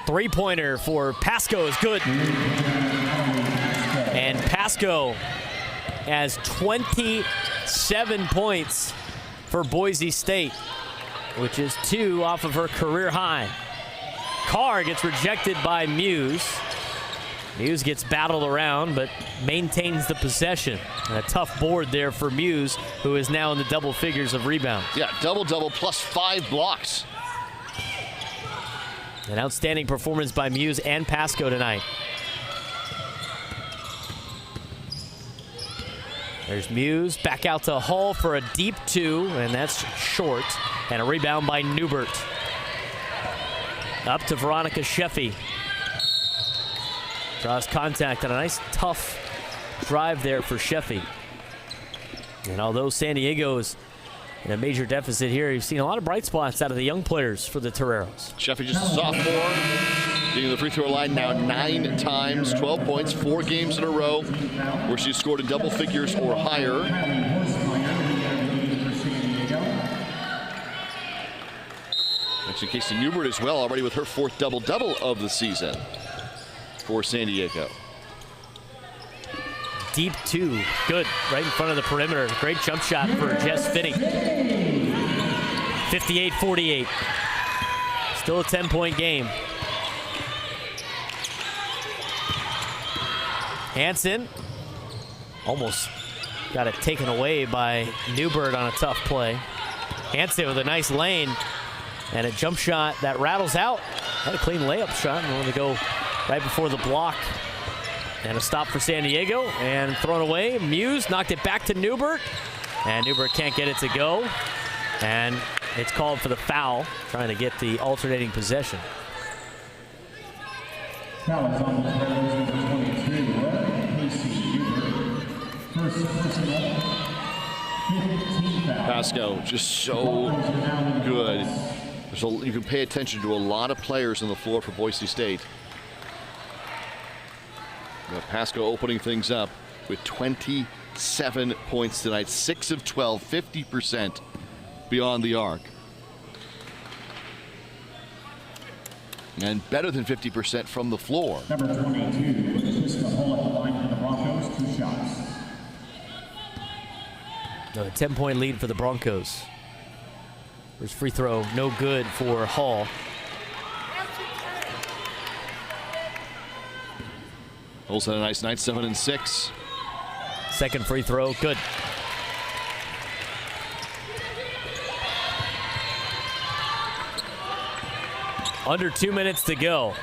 S1: Three-pointer for Pasco is good. And Pasco has 27 points for Boise State, which is 2 off of her career high. Carr gets rejected by Muse. Muse gets battled around, but maintains the possession. And a tough board there for Muse, who is now in the double figures of rebounds.
S2: Yeah, double-double plus 5 blocks.
S1: An outstanding performance by Muse and Pasco tonight. There's Muse, back out to Hull for a deep 2, and that's short. And a rebound by Newbert. Up to Veronica Sheffy. Draws contact and a nice tough drive there for Sheffy. And although San Diego is in a major deficit here, you've seen a lot of bright spots out of the young players for the Toreros.
S2: Sheffy just a sophomore, getting to the free throw line now 9 times, 12 points, 4 games in a row where she's scored in double figures or higher. Actually, Casey Newbert as well, already with her 4th double-double of the season for San Diego.
S1: Deep 2, good, right in front of the perimeter. Great jump shot for Jess Finney. 58-48. Still a 10-point game. Hansen almost got it taken away by Newbert on a tough play. Hansen with a nice lane and a jump shot that rattles out. Had a clean layup shot and wanted to go right before the block. And a stop for San Diego, and thrown away. Muse knocked it back to Newbert, and Newbert can't get it to go. And it's called for the foul, trying to get the alternating possession.
S3: Foul is on the Toreros, number 22, Casey Newbert. First personal, 15 foul.
S2: Pasco just so good. You can pay attention to a lot of players on the floor for Boise State. Pasco opening things up with 27 points tonight, 6 of 12, 50% beyond the arc. And better than 50% from the floor.
S3: Number 22, Krista Hull at the line for the Broncos, 2 shots.
S1: A 10-point lead for the Broncos. First free throw, no good for Hull.
S2: Hull's had a nice night, 7 and 6.
S1: Second free throw, good. Under 2 minutes to go.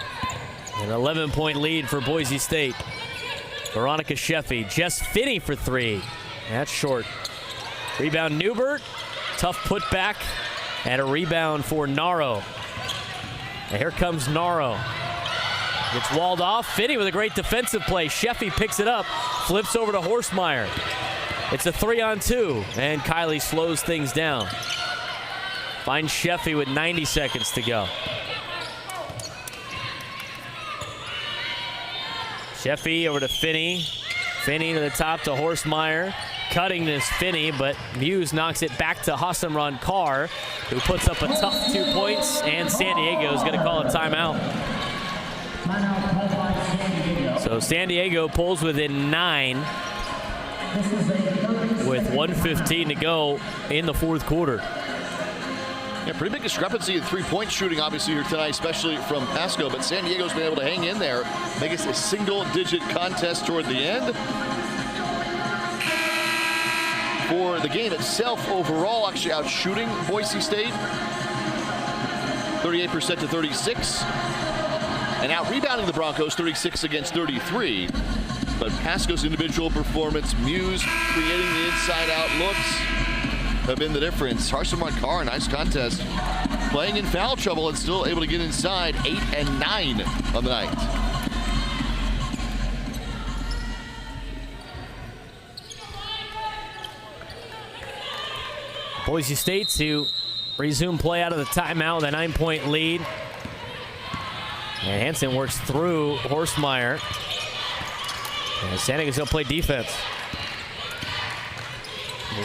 S1: An 11-point lead for Boise State. Veronica Sheffy, Jess Finney for 3. That's short. Rebound Newbert, tough putback, and a rebound for Naro. And here comes Naro. Gets walled off. Finney with a great defensive play. Sheffy picks it up, flips over to Horstmeyer. It's a 3-on-2, and Kylie slows things down. Finds Sheffy with 90 seconds to go. Sheffy over to Finney. Finney to the top to Horstmeyer. cutting this Finney, but Muse knocks it back to Hassamran Carr, who puts up a tough 2 points, and San Diego is going to call a timeout. So San Diego pulls within 9 with 1:15 to go in the fourth quarter.
S2: Yeah, pretty big discrepancy in three-point shooting, obviously, here tonight, especially from Pasco. But San Diego's been able to hang in there, make it a single-digit contest toward the end. For the game itself, overall, actually out-shooting Boise State, 38% to 36. And out-rebounding the Broncos, 36 against 33. But Pasco's individual performance, Muse creating the inside-out looks, have been the difference. Hassamran Carr, nice contest. Playing in foul trouble and still able to get inside. 8 and 9 on the night.
S1: Boise State to resume play out of the timeout with a 9-point lead. And Hansen works through Horstmeyer. And San Diego's going to play defense.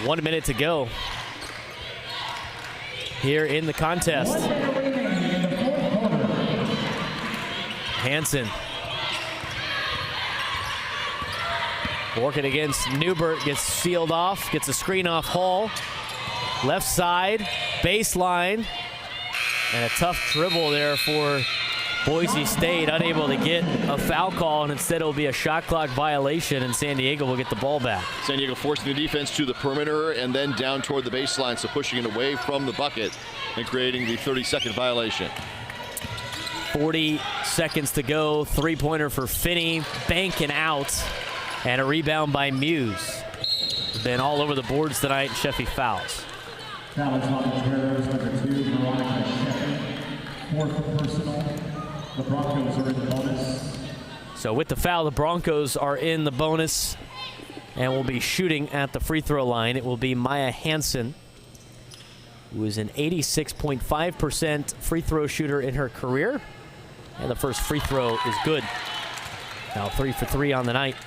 S1: 1 minute to go here in the contest. Hansen working against Newbert, gets sealed off, gets a screen off Hall. Left side, baseline, and a tough dribble there for Boise State, unable to get a foul call, and instead it will be a shot clock violation, and San Diego will get the ball back.
S2: San Diego forcing the defense to the perimeter and then down toward the baseline, so pushing it away from the bucket and creating the 30-second violation.
S1: 40 seconds to go. Three-pointer for Finney, banking out, and a rebound by Muse. Been all over the boards tonight. Sheffy fouls.
S3: Foul is on the Toreros, number 2, Veronica Sheffy. Fourth personal. The Broncos are in the bonus.
S1: So with the foul, the Broncos are in the bonus and will be shooting at the free throw line. It will be Maya Hansen, who is an 86.5% free throw shooter in her career. And the first free throw is good. Now 3 for 3 on the night.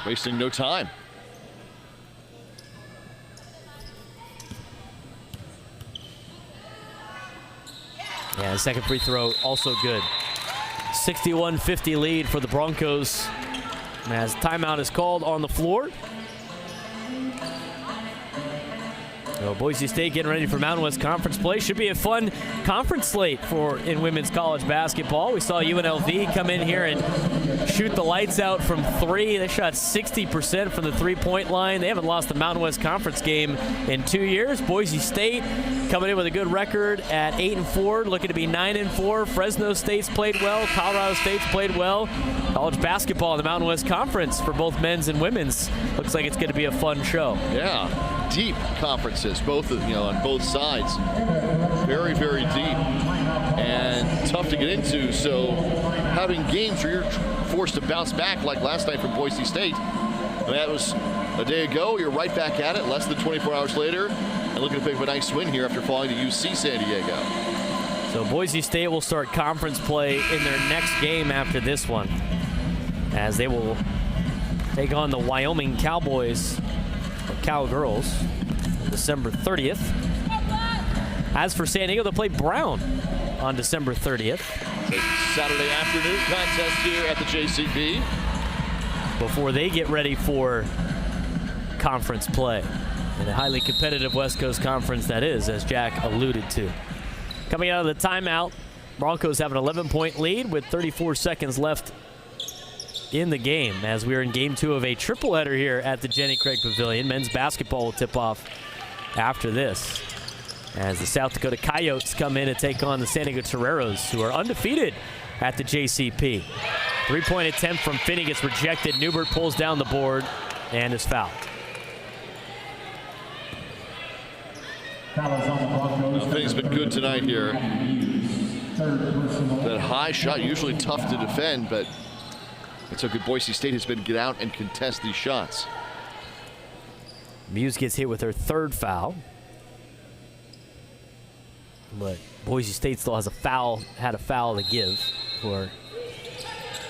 S2: Wasting no time.
S1: Yeah, the second free throw also good. 61-50 lead for the Broncos as timeout is called on the floor. So Boise State getting ready for Mountain West Conference play. Should be a fun conference slate in women's college basketball. We saw UNLV come in here and shoot the lights out from 3. They shot 60% from the three-point line. They haven't lost a Mountain West Conference game in 2 years. Boise State coming in with a good record at 8-4, looking to be 9-4. Fresno State's played well. Colorado State's played well. College basketball in the Mountain West Conference for both men's and women's. Looks like it's going to be a fun show.
S2: Yeah. Deep conferences, both on both sides. Very, very deep and tough to get into. So having games where you're forced to bounce back like last night from Boise State, that was a day ago. You're right back at it less than 24 hours later and looking to pick up a nice win here after falling to UC San Diego.
S1: So Boise State will start conference play in their next game after this one, as they will take on the Wyoming Cowboys. Cowgirls on December 30th. As for San Diego, they'll play Brown on December 30th.
S2: Saturday afternoon contest here at the JCP.
S1: Before they get ready for conference play in a highly competitive West Coast Conference that is, as Jack alluded to. Coming out of the timeout, Broncos have an 11-point lead with 34 seconds left in the game, as we are in game 2 of a triple header here at the Jenny Craig Pavilion. Men's basketball will tip off after this, as the South Dakota Coyotes come in and take on the San Diego Toreros, who are undefeated at the JCP. Three-point attempt from Finney gets rejected. Newbert pulls down the board and is fouled.
S2: Finney's been good tonight here. That high shot, usually tough to defend, but it's so good. Boise State has been get out and contest these shots.
S1: Muse gets hit with her third foul, but Boise State still has had a foul to give for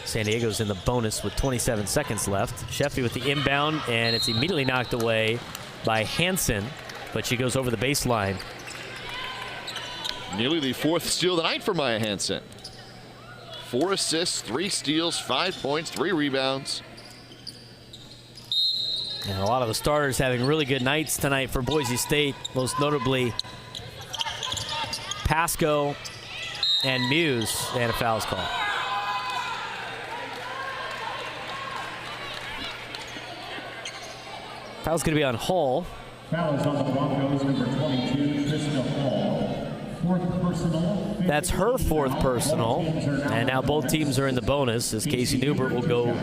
S1: San Diego's in the bonus with 27 seconds left. Sheffy with the inbound, and it's immediately knocked away by Hansen, but she goes over the baseline.
S2: Nearly the 4th steal of the night for Maya Hansen. 4 assists, 3 steals, 5 points, 3 rebounds.
S1: And a lot of the starters having really good nights tonight for Boise State, most notably Pasco and Muse, and a foul's called. Foul's going to be on Hall.
S3: Foul is on the Broncos, number 22, Trista Hall. 4th personal.
S1: That's her 4th personal. And now both teams are in the bonus as Casey Newbert will go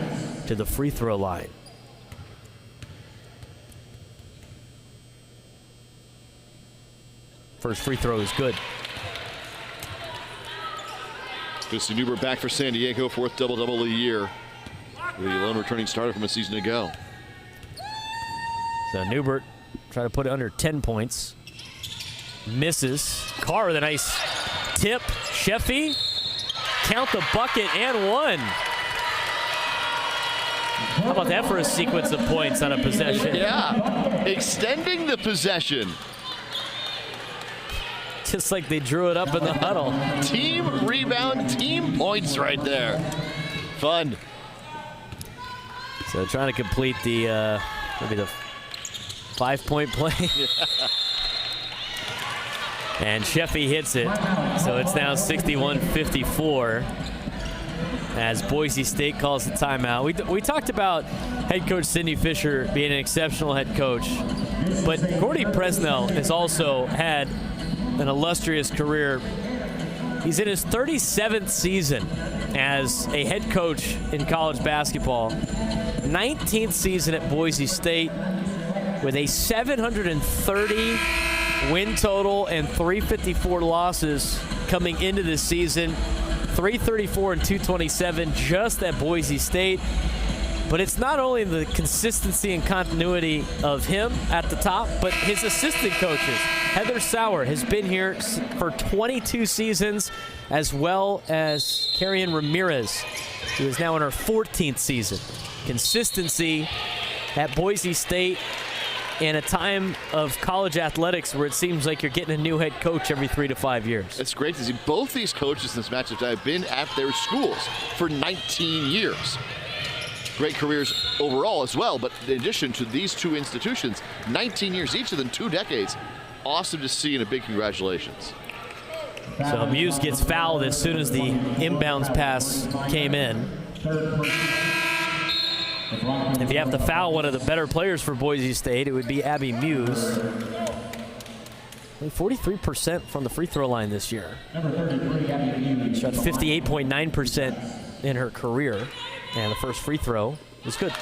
S1: to the free throw line. First free throw is good.
S2: Casey Newbert back for San Diego, 4th double-double of the year. The lone returning starter from a season ago.
S1: So Newbert trying to put it under 10 points. Misses. Carr with a nice tip. Sheffy, count the bucket and one. How about that for a sequence of points on a possession?
S2: Yeah, extending the possession.
S1: Just like they drew it up in the huddle.
S2: Team rebound, team points right there. Fun.
S1: So trying to complete the, maybe the 5-point play. And Sheffy hits it. So it's now 61-54 as Boise State calls the timeout. We talked about head coach Cindy Fisher being an exceptional head coach, but Gordy Presnell has also had an illustrious career. He's in his 37th season as a head coach in college basketball. 19th season at Boise State with a 730 win total and 354 losses coming into this season. 334 and 227 just at Boise State. But it's not only the consistency and continuity of him at the top, but his assistant coaches. Heather Sauer has been here for 22 seasons, as well as Carrion Ramirez, who is now in her 14th season. Consistency at Boise State in a time of college athletics where it seems like you're getting a new head coach every 3 to 5 years.
S2: It's great to see both these coaches in this matchup have been at their schools for 19 years. Great careers overall as well, but in addition to these two institutions, 19 years each of them, 2 decades. Awesome to see, and a big congratulations.
S1: So Muse gets fouled as soon as the inbounds pass came in. If you have to foul one of the better players for Boise State, it would be Abby Muse. 43% from the free throw line this year. Shot 58.9% in her career. And the first free throw was good.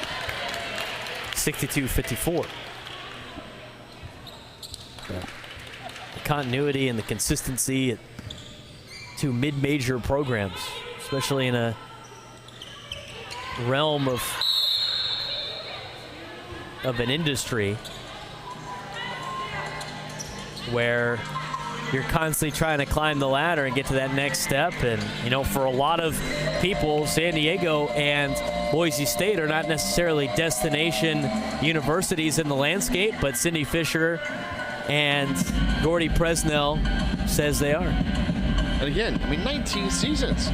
S1: 62-54. The continuity and the consistency at 2 mid-major programs, especially in a realm of an industry where you're constantly trying to climb the ladder and get to that next step. And, you know, for a lot of people, San Diego and Boise State are not necessarily destination universities in the landscape, but Cindy Fisher and Gordy Presnell says they are.
S2: And again, I mean, 19 seasons.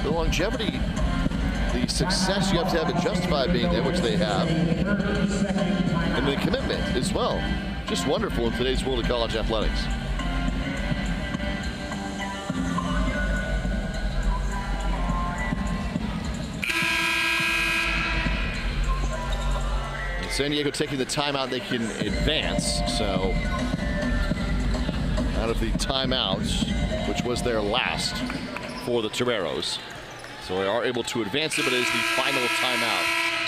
S2: The longevity, the success you have to justify being there, which they have, and the commitment as well. Just wonderful in today's world of college athletics. San Diego taking the timeout, they can advance. So out of the timeouts, which was their last for the Toreros. So they are able to advance it, but it is the final timeout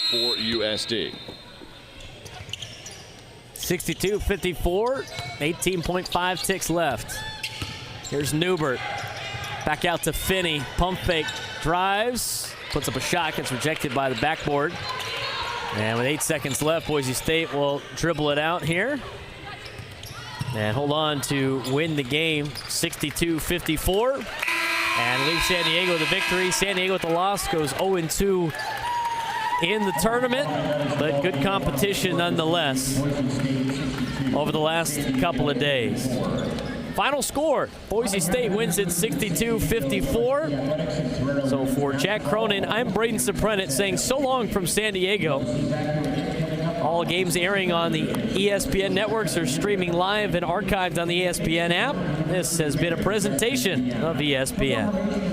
S2: for USD.
S1: 62-54, 18.5 ticks left. Here's Newbert. Back out to Finney. Pump fake, drives, puts up a shot, gets rejected by the backboard. And with 8 seconds left, Boise State will dribble it out here and hold on to win the game, 62-54. and leaves San Diego with the victory. San Diego with the loss goes 0-2 in the tournament, but good competition nonetheless over the last couple of days. Final score, Boise State wins it 62-54. So for Jack Cronin, I'm Braden Soprenet saying so long from San Diego. All games airing on the ESPN networks are streaming live and archived on the ESPN app. This has been a presentation of ESPN.